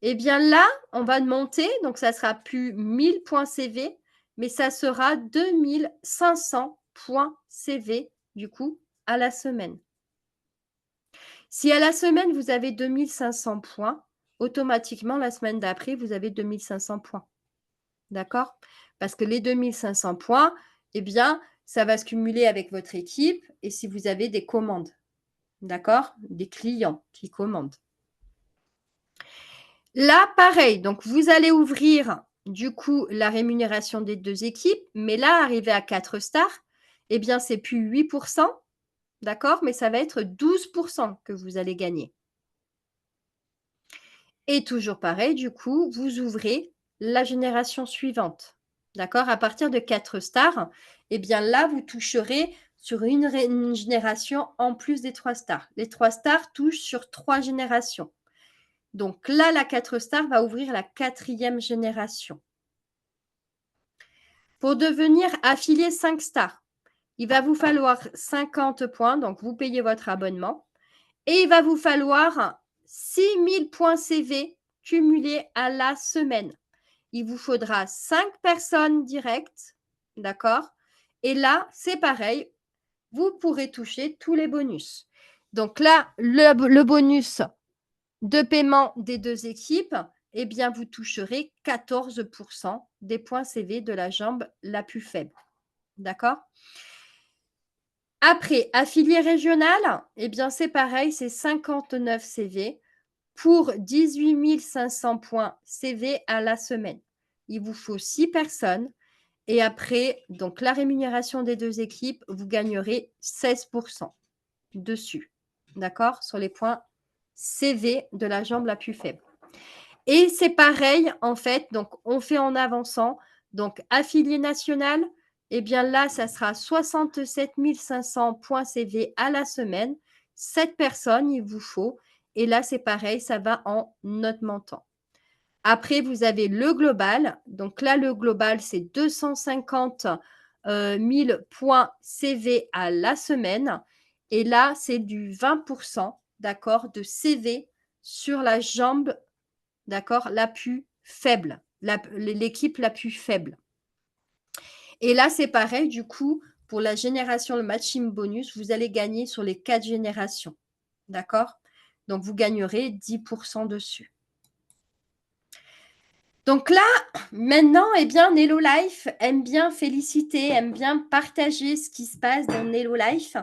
eh bien là, on va monter, donc ça sera plus 1000 points CV, mais ça sera 2500 points CV, du coup, à la semaine. Si à la semaine, vous avez 2500 points, automatiquement, la semaine d'après, vous avez 2500 points. D'accord? Parce que les 2500 points, eh bien, ça va se cumuler avec votre équipe et si vous avez des commandes. D'accord? Des clients qui commandent. Là, pareil, donc vous allez ouvrir du coup la rémunération des 2 équipes, mais là, arrivé à 4 stars, eh bien, c'est plus 8%, d'accord? Mais ça va être 12% que vous allez gagner. Et toujours pareil, du coup, vous ouvrez la génération suivante. D'accord? À partir de 4 stars, eh bien là, vous toucherez sur une génération en plus des 3 stars. Les 3 stars touchent sur 3 générations. Donc là, la 4 stars va ouvrir la 4e génération. Pour devenir affilié 5 stars, il va vous falloir 50 points, donc vous payez votre abonnement. Et il va vous falloir 6000 points CV cumulés à la semaine. Il vous faudra 5 personnes directes, d'accord? Et là, c'est pareil, vous pourrez toucher tous les bonus. Donc là, le bonus de paiement des 2 équipes, eh bien, vous toucherez 14% des points CV de la jambe la plus faible. D'accord? Après, affilié régional, eh bien, c'est pareil, c'est 59 CV pour 18 500 points CV à la semaine. Il vous faut 6 personnes et après, donc la rémunération des 2 équipes, vous gagnerez 16% dessus. D'accord? Sur les points CV de la jambe la plus faible. Et c'est pareil, en fait, donc on fait en avançant. Donc, affilié national, eh bien là, ça sera 67 500 points CV à la semaine. 7 personnes, il vous faut. Et là, c'est pareil, ça va en augmentant. Après, vous avez le global. Donc là, le global, c'est 250 000 points CV à la semaine. Et là, c'est du 20%, d'accord, de CV sur la jambe, d'accord, la plus faible, l'équipe la plus faible. Et là, c'est pareil, du coup, pour la génération, le matching bonus, vous allez gagner sur les 4 générations, d'accord? Donc, vous gagnerez 10% dessus. Donc là, maintenant, eh bien, Nello Life aime bien féliciter, aime bien partager ce qui se passe dans Nello Life.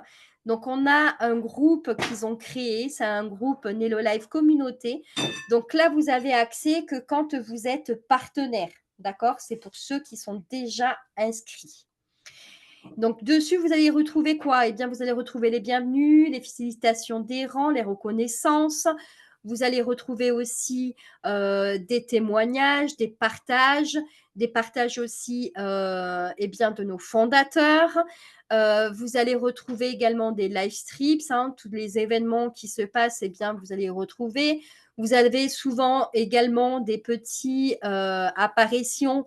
Donc, on a un groupe qu'ils ont créé, c'est un groupe Nello Life Communauté. Donc là, vous avez accès que quand vous êtes partenaire, d'accord? C'est pour ceux qui sont déjà inscrits. Donc, dessus, vous allez retrouver quoi? Eh bien, vous allez retrouver les bienvenus, les félicitations des rangs, les reconnaissances. Vous allez retrouver aussi des témoignages, des partages aussi eh bien, de nos fondateurs. Vous allez retrouver également des live streams, hein, tous les événements qui se passent, eh bien, vous allez retrouver. Vous avez souvent également des petites apparitions,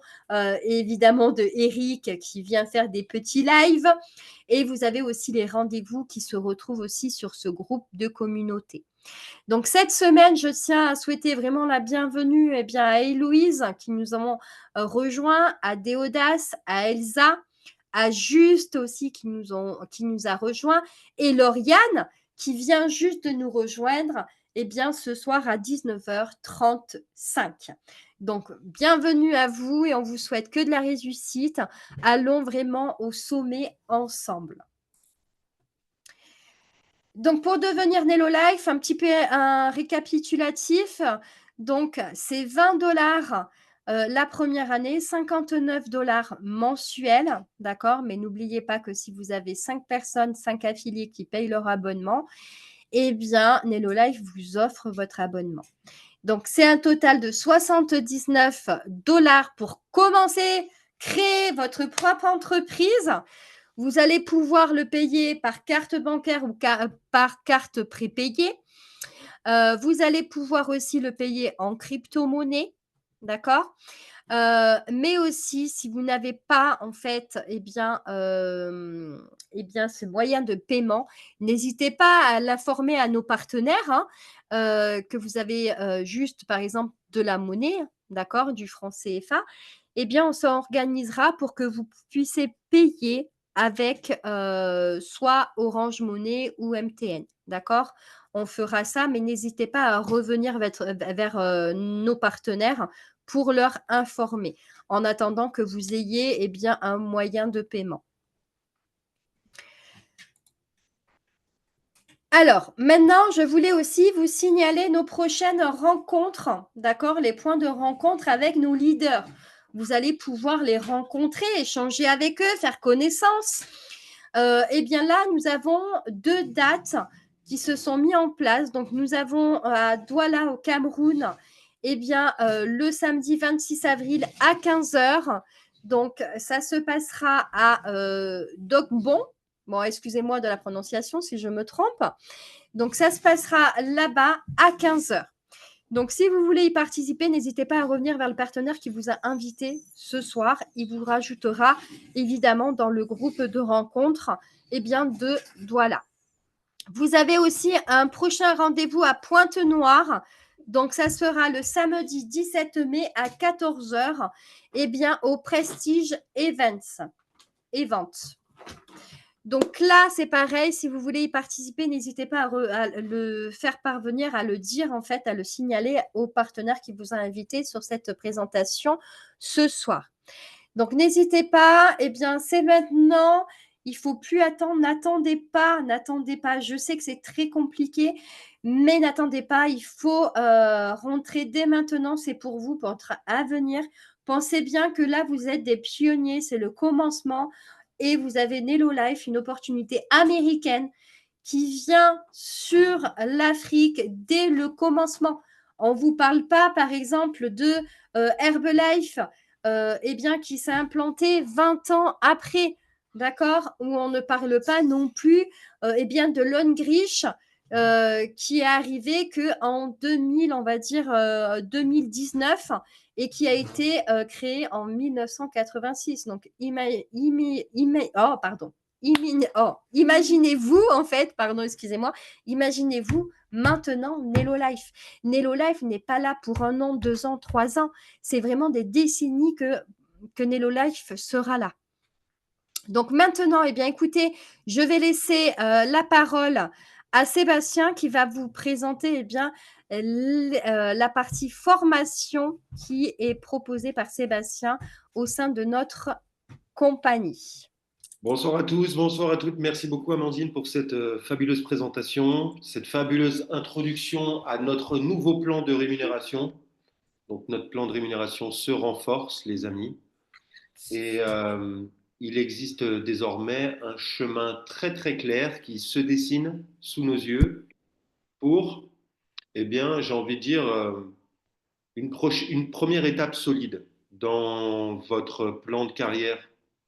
évidemment, de Eric qui vient faire des petits lives. Et vous avez aussi les rendez-vous qui se retrouvent aussi sur ce groupe de communauté. Donc, cette semaine, je tiens à souhaiter vraiment la bienvenue eh bien, à Héloïse qui nous ont rejoint, à Déodas, à Elsa, à Juste aussi qui nous a rejoint, et Lauriane qui vient juste de nous rejoindre eh bien, ce soir à 19h35. Donc, bienvenue à vous et on vous souhaite que de la réussite. Allons vraiment au sommet ensemble. Donc, pour devenir Nello Life, un petit peu un récapitulatif. Donc, c'est 20 $ la première année, 59 $ mensuels, d'accord? Mais n'oubliez pas que si vous avez 5 personnes, 5 affiliés qui payent leur abonnement, eh bien, Nello Life vous offre votre abonnement. Donc, c'est un total de 79 $ pour commencer, créer votre propre entreprise. Vous allez pouvoir le payer par carte bancaire ou par carte prépayée. Vous allez pouvoir aussi le payer en crypto-monnaie, d'accord? Mais aussi, si vous n'avez pas, en fait, eh bien, ce moyen de paiement, n'hésitez pas à l'informer à nos partenaires, hein, que vous avez juste, par exemple, de la monnaie, d'accord, du franc CFA. Eh bien, on s'organisera pour que vous puissiez payer avec soit Orange Money ou MTN, d'accord? On fera ça, mais n'hésitez pas à revenir vers nos partenaires pour leur informer, en attendant que vous ayez eh bien, un moyen de paiement. Alors, maintenant, je voulais aussi vous signaler nos prochaines rencontres, d'accord? Les points de rencontre avec nos leaders. Vous allez pouvoir les rencontrer, échanger avec eux, faire connaissance. Eh bien là, nous avons 2 dates qui se sont mises en place. Donc, nous avons à Douala, au Cameroun, eh bien, le samedi 26 avril à 15 heures. Donc, ça se passera à Dogbon. Bon, excusez-moi de la prononciation si je me trompe. Donc, ça se passera là-bas à 15 heures. Donc, si vous voulez y participer, n'hésitez pas à revenir vers le partenaire qui vous a invité ce soir. Il vous rajoutera évidemment dans le groupe de rencontre de Douala. Vous avez aussi un prochain rendez-vous à Pointe-Noire. Donc, ça sera le samedi 17 mai à 14 heures au Prestige Events. Donc là, c'est pareil, si vous voulez y participer, n'hésitez pas à le faire parvenir, à le dire en fait, à le signaler au partenaire qui vous a invité sur cette présentation ce soir. Donc n'hésitez pas, c'est maintenant, il ne faut plus attendre, n'attendez pas. Je sais que c'est très compliqué, mais n'attendez pas, il faut rentrer dès maintenant, c'est pour vous, pour votre avenir. Pensez bien que là, vous êtes des pionniers, c'est le commencement et vous avez Nelo Life, une opportunité américaine qui vient sur l'Afrique dès le commencement. On ne vous parle pas, par exemple, de Herbalife, qui s'est implanté 20 ans après, d'accord? Où on ne parle pas non plus de Longrich, qui est arrivé qu'en 2000, on va dire 2019, et qui a été créé en 1986. Donc, imaginez-vous, en fait, pardon, excusez-moi, imaginez-vous maintenant Nelo Life. Nelo Life n'est pas là pour 1 an, 2 ans, 3 ans. C'est vraiment des décennies que Nelo Life sera là. Donc maintenant, écoutez, je vais laisser la parole à Sébastien qui va vous présenter la partie formation qui est proposée par Sébastien au sein de notre compagnie. Bonsoir à tous, bonsoir à toutes. Merci beaucoup Amandine pour cette fabuleuse présentation, cette fabuleuse introduction à notre nouveau plan de rémunération. Donc notre plan de rémunération se renforce, les amis. Et il existe désormais un chemin très très clair qui se dessine sous nos yeux pour, j'ai envie de dire, une première étape solide dans votre plan de carrière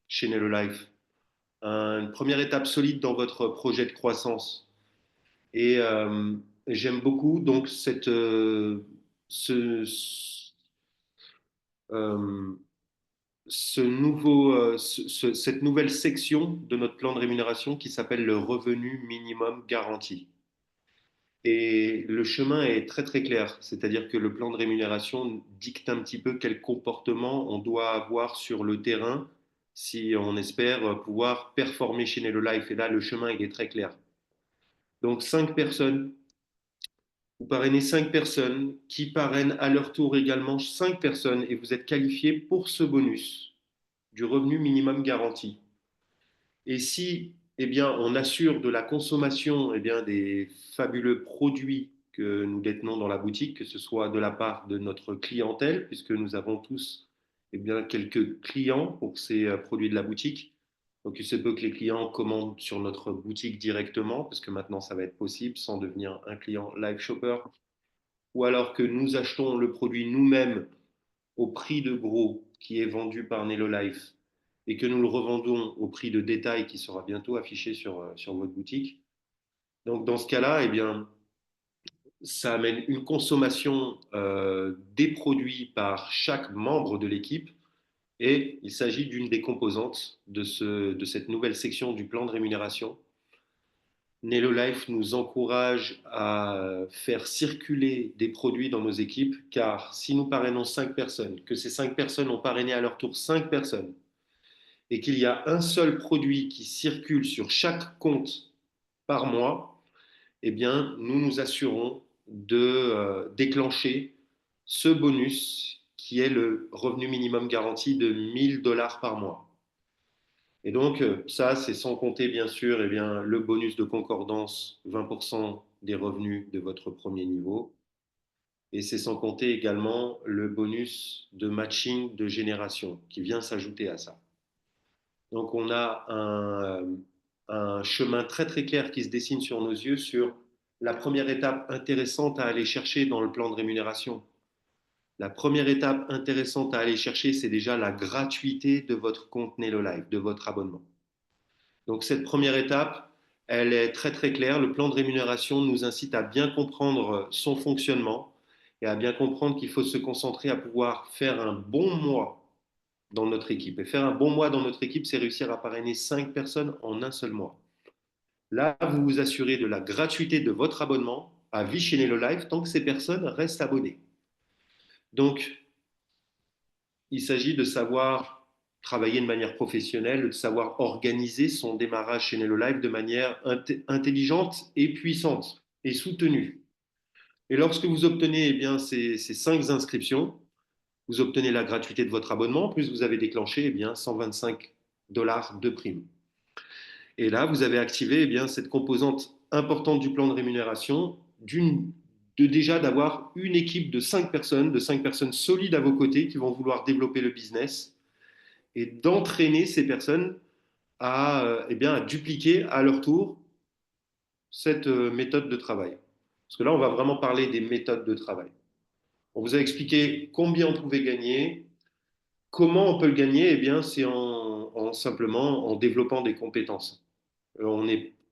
chez Nello Life. Une première étape solide dans votre projet de croissance. Et j'aime beaucoup donc euh, cette nouvelle section de notre plan de rémunération qui s'appelle le revenu minimum garanti. Et le chemin est très très clair, c'est-à-dire que le plan de rémunération dicte un petit peu quel comportement on doit avoir sur le terrain si on espère pouvoir performer chez Nello Life. Et là, le chemin il est très clair. Donc 5 personnes, vous parrainez 5 personnes qui parrainent à leur tour également 5 personnes et vous êtes qualifié pour ce bonus du revenu minimum garanti. Et si on assure de la consommation des fabuleux produits que nous détenons dans la boutique, que ce soit de la part de notre clientèle, puisque nous avons tous quelques clients pour ces produits de la boutique. Donc il se peut que les clients commandent sur notre boutique directement, parce que maintenant ça va être possible sans devenir un client live shopper, ou alors que nous achetons le produit nous-mêmes au prix de gros qui est vendu par Nello Life et que nous le revendons au prix de détail qui sera bientôt affiché sur votre boutique. Donc dans ce cas-là, ça amène une consommation des produits par chaque membre de l'équipe et il s'agit d'une des composantes de cette nouvelle section du plan de rémunération. Nello Life nous encourage à faire circuler des produits dans nos équipes, car si nous parrainons 5 personnes, que ces 5 personnes ont parrainé à leur tour 5 personnes, et qu'il y a un seul produit qui circule sur chaque compte par mois, nous nous assurons de déclencher ce bonus qui est le revenu minimum garanti de 1 000 $ par mois. Et donc, ça, c'est sans compter, bien sûr, le bonus de concordance, 20% des revenus de votre premier niveau. Et c'est sans compter également le bonus de matching de génération qui vient s'ajouter à ça. Donc, on a un chemin très, très clair qui se dessine sur nos yeux sur la première étape intéressante à aller chercher dans le plan de rémunération. La première étape intéressante à aller chercher, c'est déjà la gratuité de votre compte Nelo Live, de votre abonnement. Donc cette première étape, elle est très très claire. Le plan de rémunération nous incite à bien comprendre son fonctionnement et à bien comprendre qu'il faut se concentrer à pouvoir faire un bon mois dans notre équipe. Et faire un bon mois dans notre équipe, c'est réussir à parrainer 5 personnes en un seul mois. Là, vous vous assurez de la gratuité de votre abonnement à vie chez Nelo Live tant que ces personnes restent abonnées. Donc, il s'agit de savoir travailler de manière professionnelle, de savoir organiser son démarrage chez Nelo Live de manière intelligente et puissante et soutenue. Et lorsque vous obtenez eh bien, ces 5 inscriptions, vous obtenez la gratuité de votre abonnement, plus vous avez déclenché eh bien, 125 dollars de prime. Et là, vous avez activé eh bien, cette composante importante du plan de rémunération, déjà d'avoir une équipe de 5 personnes solides à vos côtés qui vont vouloir développer le business et d'entraîner ces personnes eh bien, à dupliquer à leur tour cette méthode de travail. Parce que là, on va vraiment parler des méthodes de travail. On vous a expliqué combien on pouvait gagner. Comment on peut le gagner? Eh bien, c'est simplement en développant des compétences.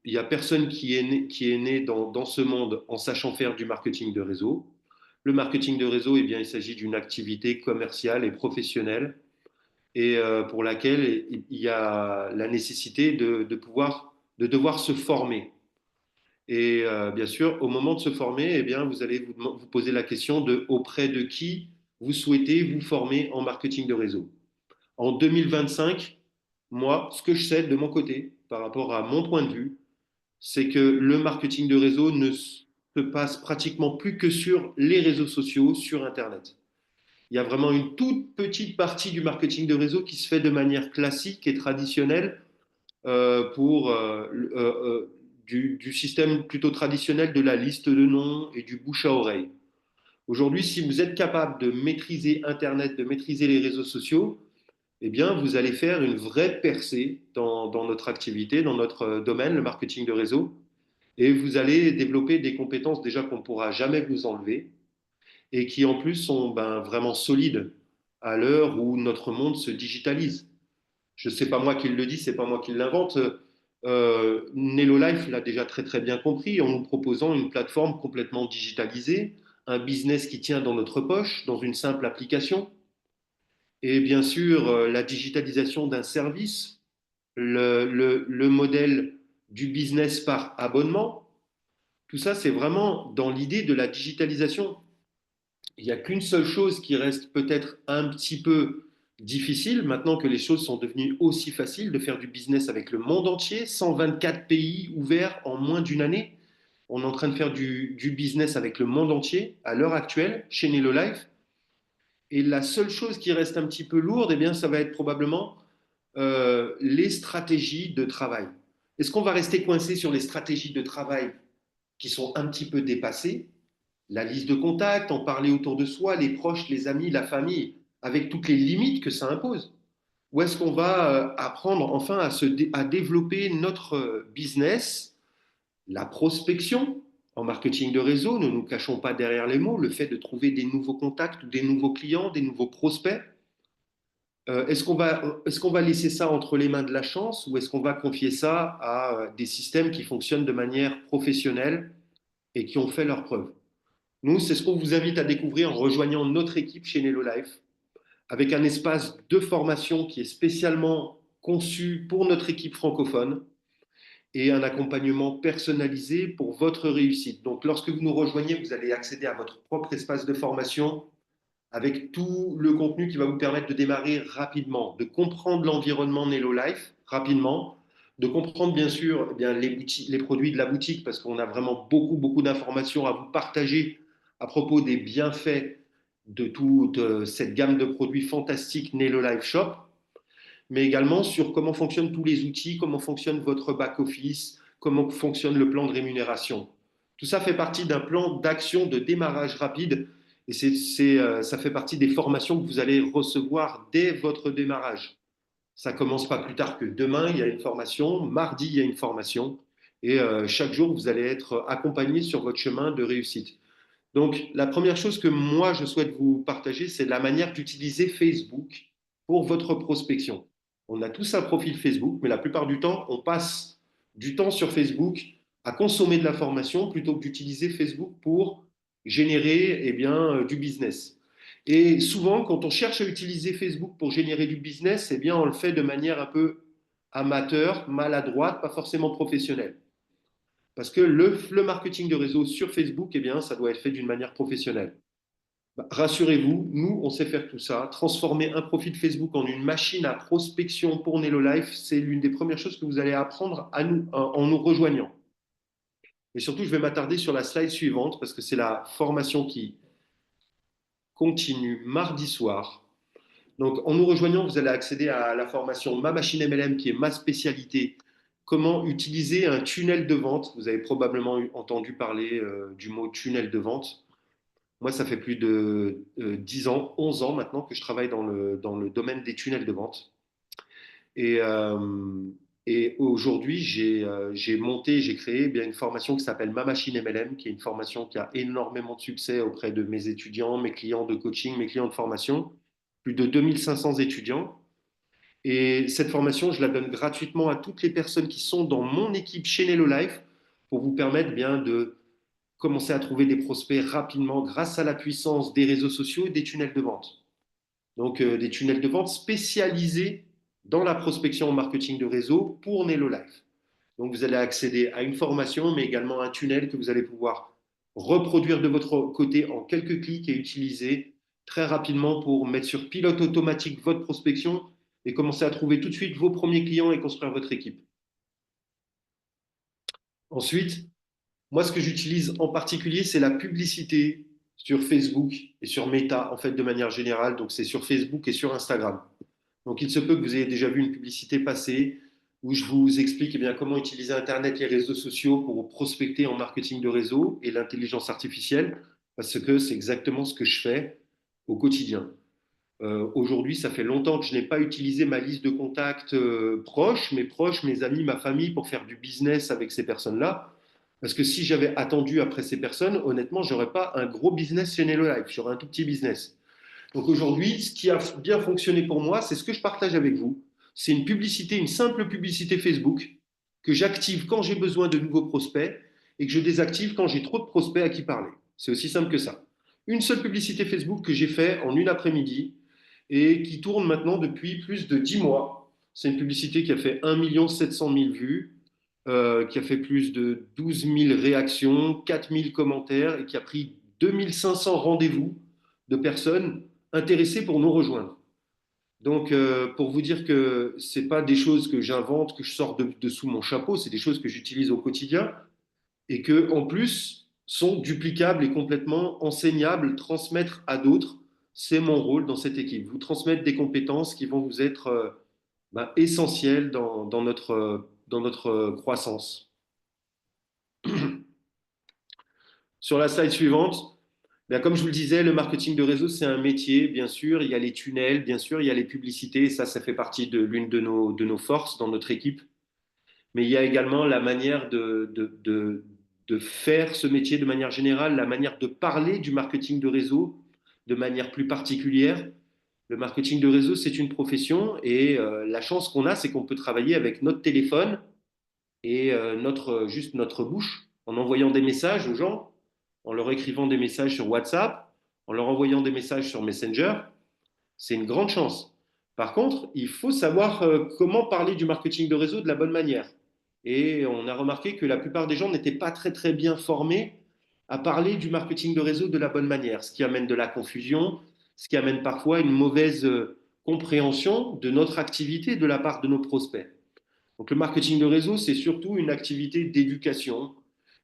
Il n'y a personne qui est né dans ce monde en sachant faire du marketing de réseau. Le marketing de réseau, eh bien, il s'agit d'une activité commerciale et professionnelle et pour laquelle il y a la nécessité de devoir se former. Et bien sûr, au moment de se former, eh bien, vous allez vous poser la question de auprès de qui vous souhaitez vous former en marketing de réseau. En 2025, moi, ce que je sais de mon côté, par rapport à mon point de vue, c'est que le marketing de réseau ne se passe pratiquement plus que sur les réseaux sociaux, sur Internet. Il y a vraiment une toute petite partie du marketing de réseau qui se fait de manière classique et traditionnelle pour du système plutôt traditionnel de la liste de noms et du bouche à oreille. Aujourd'hui, si vous êtes capable de maîtriser Internet, de maîtriser les réseaux sociaux, eh bien, vous allez faire une vraie percée dans notre activité, dans notre domaine, le marketing de réseau, et vous allez développer des compétences déjà qu'on ne pourra jamais vous enlever et qui en plus sont vraiment solides à l'heure où notre monde se digitalise. Je ne sais pas moi qui le dit, c'est pas moi qui l'invente. Nello Life l'a déjà très très bien compris en nous proposant une plateforme complètement digitalisée, un business qui tient dans notre poche, dans une simple application, et bien sûr la digitalisation d'un service, le modèle du business par abonnement. Tout ça, c'est vraiment dans l'idée de la digitalisation. Il n'y a qu'une seule chose qui reste peut-être un petit peu difficile, maintenant que les choses sont devenues aussi faciles, de faire du business avec le monde entier, 124 pays ouverts en moins d'une année. On est en train de faire du business avec le monde entier à l'heure actuelle, chez Nelo Life. Et la seule chose qui reste un petit peu lourde, eh bien, ça va être probablement les stratégies de travail. Est-ce qu'on va rester coincé sur les stratégies de travail qui sont un petit peu dépassées, la liste de contacts, en parler autour de soi, les proches, les amis, la famille, avec toutes les limites que ça impose? Ou est-ce qu'on va apprendre enfin à développer notre business, la prospection en marketing de réseau, ne nous cachons pas derrière les mots, le fait de trouver des nouveaux contacts, des nouveaux clients, des nouveaux prospects? Est-ce qu'on va laisser ça entre les mains de la chance ou est-ce qu'on va confier ça à des systèmes qui fonctionnent de manière professionnelle et qui ont fait leurs preuves? Nous, c'est ce qu'on vous invite à découvrir en rejoignant notre équipe chez Nello Life, avec un espace de formation qui est spécialement conçu pour notre équipe francophone et un accompagnement personnalisé pour votre réussite. Donc, lorsque vous nous rejoignez, vous allez accéder à votre propre espace de formation avec tout le contenu qui va vous permettre de démarrer rapidement, de comprendre l'environnement Nello Life rapidement, de comprendre bien sûr eh bien, les produits de la boutique parce qu'on a vraiment beaucoup d'informations à vous partager à propos des bienfaits de toute cette gamme de produits fantastiques Nello Life Shop, mais également sur comment fonctionnent tous les outils, comment fonctionne votre back-office, comment fonctionne le plan de rémunération. Tout ça fait partie d'un plan d'action de démarrage rapide et ça fait partie des formations que vous allez recevoir dès votre démarrage. Ça commence pas plus tard que demain, il y a une formation, mardi, il y a une formation et chaque jour, vous allez être accompagné sur votre chemin de réussite. Donc, la première chose que moi, je souhaite vous partager, c'est la manière d'utiliser Facebook pour votre prospection. On a tous un profil Facebook, mais la plupart du temps, on passe du temps sur Facebook à consommer de l'information plutôt que d'utiliser Facebook pour générer du business. Et souvent, quand on cherche à utiliser Facebook pour générer du business, on le fait de manière un peu amateur, maladroite, pas forcément professionnelle. Parce que le marketing de réseau sur Facebook, ça doit être fait d'une manière professionnelle. Rassurez-vous, nous, on sait faire tout ça. Transformer un profil Facebook en une machine à prospection pour Nello Life, c'est l'une des premières choses que vous allez apprendre en nous rejoignant. Et surtout, je vais m'attarder sur la slide suivante parce que c'est la formation qui continue mardi soir. Donc, en nous rejoignant, vous allez accéder à la formation Ma Machine MLM, qui est ma spécialité. Comment utiliser un tunnel de vente. Vous avez probablement entendu parler du mot tunnel de vente. Moi, ça fait plus de 10 ans, 11 ans maintenant que je travaille dans le domaine des tunnels de vente. Et, euh, et aujourd'hui, j'ai monté, j'ai créé une formation qui s'appelle Ma Machine MLM, qui est une formation qui a énormément de succès auprès de mes étudiants, mes clients de coaching, mes clients de formation. Plus de 2500 étudiants. Et cette formation, je la donne gratuitement à toutes les personnes qui sont dans mon équipe chez Nello Life pour vous permettre de commencer à trouver des prospects rapidement grâce à la puissance des réseaux sociaux et des tunnels de vente. Donc, des tunnels de vente spécialisés dans la prospection en marketing de réseau pour Nello Life. Donc, vous allez accéder à une formation, mais également à un tunnel que vous allez pouvoir reproduire de votre côté en quelques clics et utiliser très rapidement pour mettre sur pilote automatique votre prospection et commencer à trouver tout de suite vos premiers clients et construire votre équipe. Ensuite, moi, ce que j'utilise en particulier, c'est la publicité sur Facebook et sur Meta, en fait, de manière générale. Donc, c'est sur Facebook et sur Instagram. Donc, il se peut que vous ayez déjà vu une publicité passer où je vous explique comment utiliser Internet, les réseaux sociaux pour prospecter en marketing de réseau et l'intelligence artificielle, parce que c'est exactement ce que je fais au quotidien. Aujourd'hui, ça fait longtemps que je n'ai pas utilisé ma liste de contacts proches, mes amis, ma famille, pour faire du business avec ces personnes-là. Parce que si j'avais attendu après ces personnes, honnêtement, je n'aurais pas un gros business chez Nello Life, j'aurais un tout petit business. Donc aujourd'hui, ce qui a bien fonctionné pour moi, c'est ce que je partage avec vous. C'est une publicité, une simple publicité Facebook que j'active quand j'ai besoin de nouveaux prospects et que je désactive quand j'ai trop de prospects à qui parler. C'est aussi simple que ça. Une seule publicité Facebook que j'ai fait en une après-midi et qui tourne maintenant depuis plus de 10 mois. C'est une publicité qui a fait 1 700 000 vues, qui a fait plus de 12 000 réactions, 4 000 commentaires et qui a pris 2 500 rendez-vous de personnes intéressées pour nous rejoindre. Donc, pour vous dire que ce n'est pas des choses que j'invente, que je sors de sous mon chapeau, c'est des choses que j'utilise au quotidien et que, en plus, sont duplicables et complètement enseignables, transmettre à d'autres. C'est mon rôle dans cette équipe. Vous transmettre des compétences qui vont vous être essentielles dans notre croissance. Sur la slide suivante, comme je vous le disais, le marketing de réseau, c'est un métier, bien sûr. Il y a les tunnels, bien sûr, il y a les publicités. Ça fait partie de l'une de nos forces dans notre équipe. Mais il y a également la manière de faire ce métier de manière générale, la manière de parler du marketing de réseau de manière plus particulière. Le marketing de réseau, c'est une profession et la chance qu'on a, c'est qu'on peut travailler avec notre téléphone et juste notre bouche en envoyant des messages aux gens, en leur écrivant des messages sur WhatsApp, en leur envoyant des messages sur Messenger. C'est une grande chance. Par contre, il faut savoir comment parler du marketing de réseau de la bonne manière. Et on a remarqué que la plupart des gens n'étaient pas très très bien formés à parler du marketing de réseau de la bonne manière, ce qui amène de la confusion, ce qui amène parfois une mauvaise compréhension de notre activité de la part de nos prospects. Donc le marketing de réseau, c'est surtout une activité d'éducation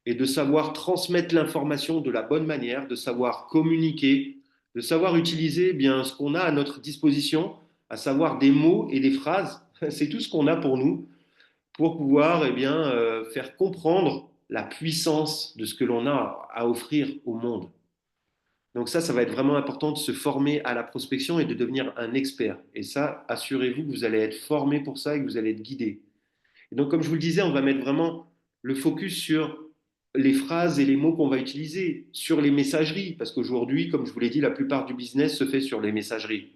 et de savoir transmettre l'information de la bonne manière, de savoir communiquer, de savoir utiliser ce qu'on a à notre disposition, à savoir des mots et des phrases. C'est tout ce qu'on a pour nous pour pouvoir faire comprendre la puissance de ce que l'on a à offrir au monde. Donc ça va être vraiment important de se former à la prospection et de devenir un expert. Et ça, assurez-vous que vous allez être formé pour ça et que vous allez être guidé. Et donc, comme je vous le disais, on va mettre vraiment le focus sur les phrases et les mots qu'on va utiliser sur les messageries, parce qu'aujourd'hui, comme je vous l'ai dit, la plupart du business se fait sur les messageries.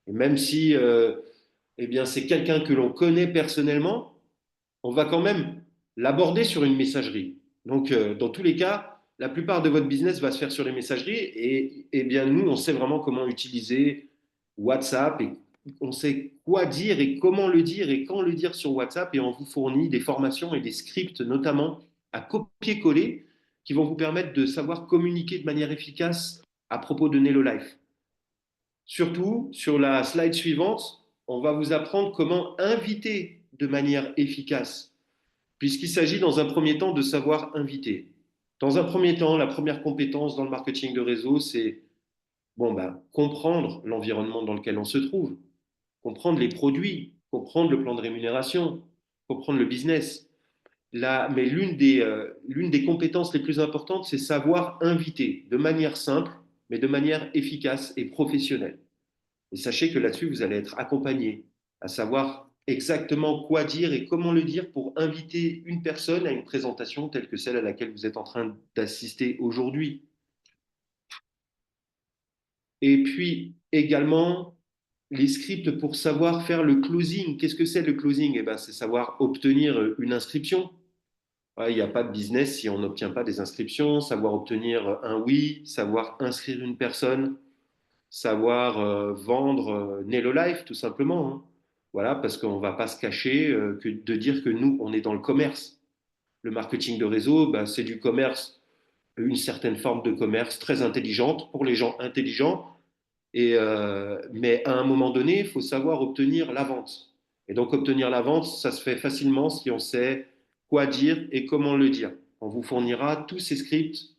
Et même si eh bien, c'est quelqu'un que l'on connaît personnellement, on va quand même l'aborder sur une messagerie. Donc, dans tous les cas, la plupart de votre business va se faire sur les messageries et eh bien, nous, on sait vraiment comment utiliser WhatsApp et on sait quoi dire et comment le dire et quand le dire sur WhatsApp et on vous fournit des formations et des scripts notamment à copier-coller qui vont vous permettre de savoir communiquer de manière efficace à propos de Nello Life. Surtout, sur la slide suivante, on va vous apprendre comment inviter de manière efficace, puisqu'il s'agit dans un premier temps de savoir inviter. Dans un premier temps, la première compétence dans le marketing de réseau, c'est comprendre l'environnement dans lequel on se trouve, comprendre les produits, comprendre le plan de rémunération, comprendre le business. Mais l'une des compétences les plus importantes, c'est savoir inviter de manière simple, mais de manière efficace et professionnelle. Et sachez que là-dessus, vous allez être accompagné, à savoir exactement quoi dire et comment le dire pour inviter une personne à une présentation telle que celle à laquelle vous êtes en train d'assister aujourd'hui. Et puis également, les scripts pour savoir faire le closing. Qu'est-ce que c'est le closing? Eh ben, c'est savoir obtenir une inscription. Ouais, il n'y a pas de business si on n'obtient pas des inscriptions, savoir obtenir un oui, savoir inscrire une personne, savoir vendre Nello Life, tout simplement. Hein. Voilà, parce qu'on ne va pas se cacher de dire que nous, on est dans le commerce. Le marketing de réseau, bah, c'est du commerce, une certaine forme de commerce très intelligente pour les gens intelligents. Mais à un moment donné, il faut savoir obtenir la vente. Et donc, obtenir la vente, ça se fait facilement si on sait quoi dire et comment le dire. On vous fournira tous ces scripts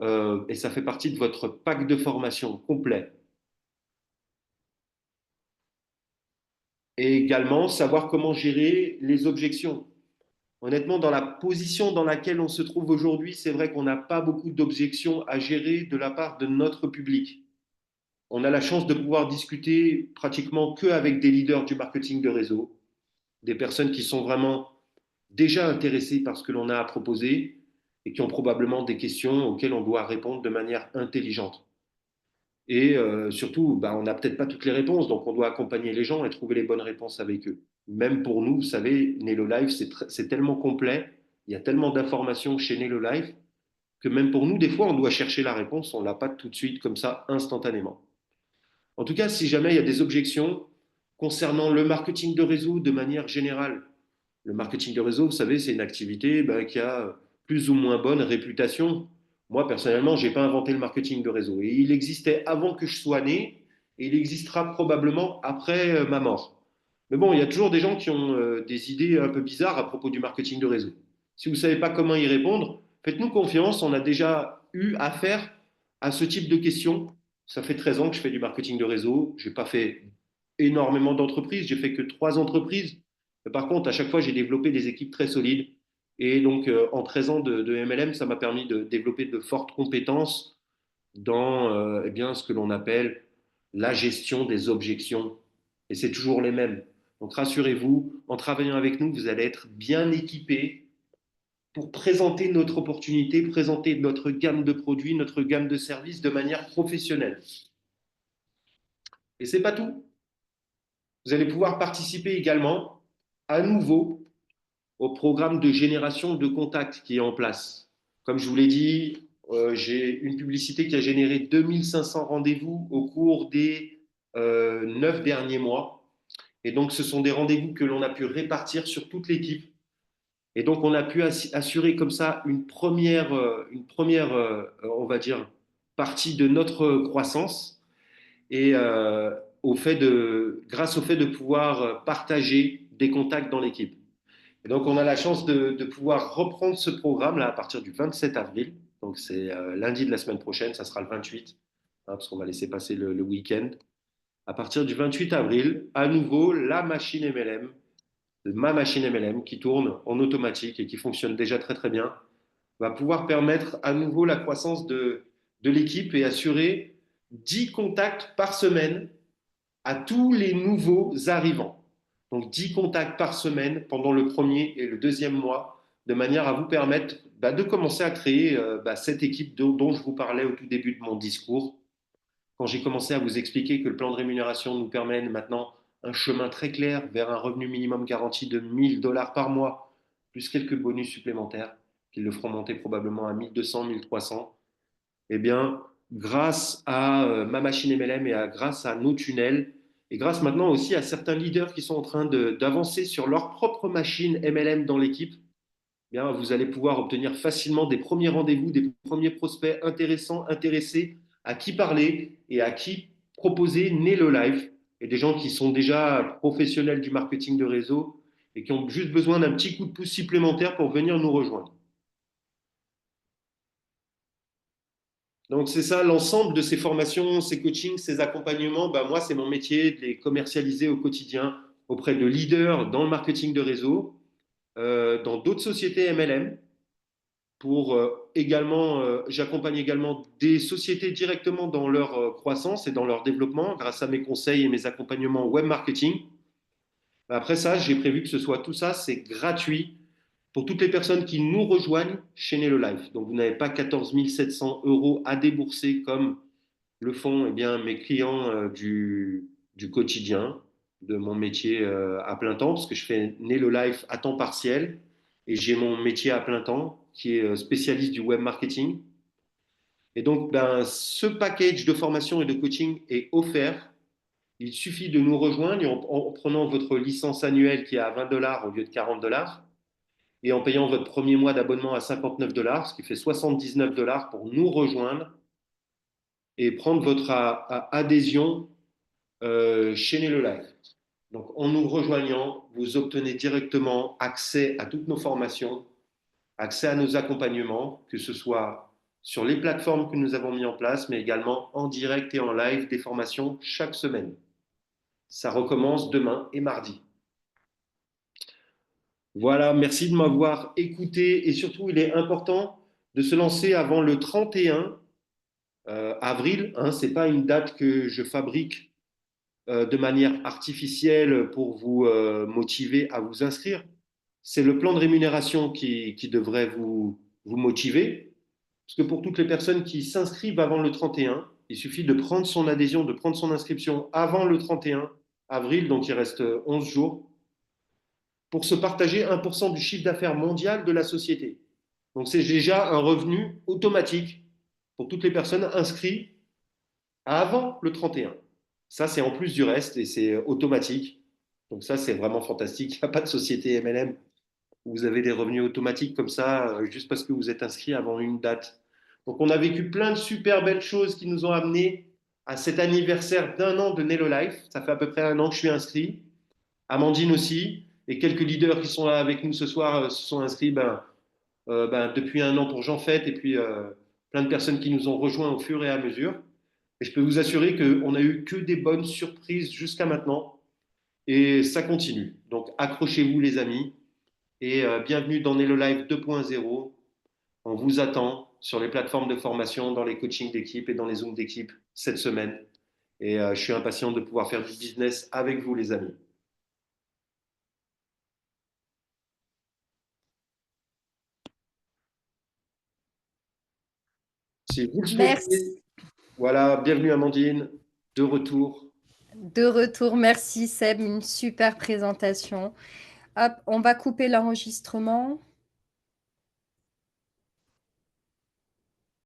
et ça fait partie de votre pack de formation complet. Et également savoir comment gérer les objections. Honnêtement, dans la position dans laquelle on se trouve aujourd'hui, c'est vrai qu'on n'a pas beaucoup d'objections à gérer de la part de notre public. On a la chance de pouvoir discuter pratiquement que avec des leaders du marketing de réseau, des personnes qui sont vraiment déjà intéressées par ce que l'on a à proposer et qui ont probablement des questions auxquelles on doit répondre de manière intelligente. Et surtout, bah, on n'a peut-être pas toutes les réponses, donc on doit accompagner les gens et trouver les bonnes réponses avec eux. Même pour nous, vous savez, Nello Life, c'est tellement complet, il y a tellement d'informations chez Nello Life, que même pour nous, des fois, on doit chercher la réponse, on ne l'a pas tout de suite, comme ça, instantanément. En tout cas, si jamais il y a des objections concernant le marketing de réseau de manière générale, le marketing de réseau, vous savez, c'est une activité ben, qui a plus ou moins bonne réputation. Moi, personnellement, je n'ai pas inventé le marketing de réseau. Et il existait avant que je sois né et il existera probablement après ma mort. Mais bon, il y a toujours des gens qui ont des idées un peu bizarres à propos du marketing de réseau. Si vous ne savez pas comment y répondre, faites-nous confiance. On a déjà eu affaire à ce type de questions. Ça fait 13 ans que je fais du marketing de réseau. Je n'ai pas fait énormément d'entreprises. J'ai fait que 3 entreprises. Par contre, à chaque fois, j'ai développé des équipes très solides. Et donc, en 13 ans de MLM, ça m'a permis de développer de fortes compétences dans eh bien, ce que l'on appelle la gestion des objections. Et c'est toujours les mêmes. Donc, rassurez-vous, en travaillant avec nous, vous allez être bien équipé pour présenter notre opportunité, présenter notre gamme de produits, notre gamme de services de manière professionnelle. Et ce n'est pas tout. Vous allez pouvoir participer également à nouveau au programme de génération de contacts qui est en place. Comme je vous l'ai dit, j'ai une publicité qui a généré 2500 rendez-vous au cours des 9 derniers mois. Et donc, ce sont des rendez-vous que l'on a pu répartir sur toute l'équipe. Et donc, on a pu assurer comme ça on va dire, partie de notre croissance et grâce au fait de pouvoir partager des contacts dans l'équipe. Et donc, on a la chance de pouvoir reprendre ce programme-là à partir du 27 avril. Donc, c'est lundi de la semaine prochaine, ça sera le 28, hein, parce qu'on va laisser passer le week-end. À partir du 28 avril, à nouveau, la machine MLM, ma machine MLM qui tourne en automatique et qui fonctionne déjà très très bien, va pouvoir permettre à nouveau la croissance de l'équipe et assurer 10 contacts par semaine à tous les nouveaux arrivants. Donc 10 contacts par semaine pendant le premier et le deuxième mois de manière à vous permettre de commencer à créer cette équipe dont je vous parlais au tout début de mon discours, quand j'ai commencé à vous expliquer que le plan de rémunération nous permet maintenant un chemin très clair vers un revenu minimum garanti de 1 000 $ par mois, plus quelques bonus supplémentaires qui le feront monter probablement à 1 200, 1 300. Eh bien, grâce à ma machine MLM et grâce à nos tunnels, et grâce maintenant aussi à certains leaders qui sont en train d'avancer sur leur propre machine MLM dans l'équipe, eh bien, vous allez pouvoir obtenir facilement des premiers rendez-vous, des premiers prospects intéressants, intéressés, à qui parler et à qui proposer Nello Live, et des gens qui sont déjà professionnels du marketing de réseau et qui ont juste besoin d'un petit coup de pouce supplémentaire pour venir nous rejoindre. Donc c'est ça, l'ensemble de ces formations, ces coachings, ces accompagnements, moi c'est mon métier de les commercialiser au quotidien auprès de leaders dans le marketing de réseau, dans d'autres sociétés MLM. Pour également, j'accompagne également des sociétés directement dans leur croissance et dans leur développement grâce à mes conseils et mes accompagnements web marketing. Après ça, j'ai prévu que ce soit tout ça, c'est gratuit pour toutes les personnes qui nous rejoignent chez Nello Life. Donc vous n'avez pas 14 700 € à débourser comme le font mes clients du quotidien, de mon métier à plein temps, parce que je fais Nello Life à temps partiel et j'ai mon métier à plein temps qui est spécialiste du web marketing. Et donc, ce package de formation et de coaching est offert. Il suffit de nous rejoindre en prenant votre licence annuelle qui est à 20 $ au lieu de 40 $ et en payant votre premier mois d'abonnement à 59 $, ce qui fait 79 $ pour nous rejoindre et prendre votre adhésion chez Nello Live. Donc, en nous rejoignant, vous obtenez directement accès à toutes nos formations, accès à nos accompagnements, que ce soit sur les plateformes que nous avons mis en place, mais également en direct et en live des formations chaque semaine. Ça recommence demain et mardi. Voilà, merci de m'avoir écouté et surtout, il est important de se lancer avant le 31 avril. Ce n'est pas une date que je fabrique de manière artificielle pour vous motiver à vous inscrire. C'est le plan de rémunération qui devrait vous motiver. Parce que pour toutes les personnes qui s'inscrivent avant le 31, il suffit de prendre son adhésion, de prendre son inscription avant le 31 avril, donc il reste 11 jours, pour se partager 1% du chiffre d'affaires mondial de la société. Donc c'est déjà un revenu automatique pour toutes les personnes inscrites avant le 31. Ça, c'est en plus du reste et c'est automatique. Donc ça, c'est vraiment fantastique. Il n'y a pas de société MLM où vous avez des revenus automatiques comme ça, juste parce que vous êtes inscrit avant une date. Donc on a vécu plein de super belles choses qui nous ont amenés à cet anniversaire d'1 an de Nello Life. Ça fait à peu près 1 an que je suis inscrit. Amandine aussi. Et quelques leaders qui sont là avec nous ce soir se sont inscrits depuis 1 an pour Jean Fête et puis plein de personnes qui nous ont rejoints au fur et à mesure. Et je peux vous assurer qu'on n'a eu que des bonnes surprises jusqu'à maintenant et ça continue. Donc accrochez-vous les amis et bienvenue dans Nello Live 2.0. On vous attend sur les plateformes de formation, dans les coachings d'équipe et dans les Zooms d'équipe cette semaine. Et je suis impatient de pouvoir faire du business avec vous les amis. Si vous le souhaitez, Merci. voilà, bienvenue Amandine, de retour. De retour, merci Seb, une super présentation. Hop, on va couper l'enregistrement.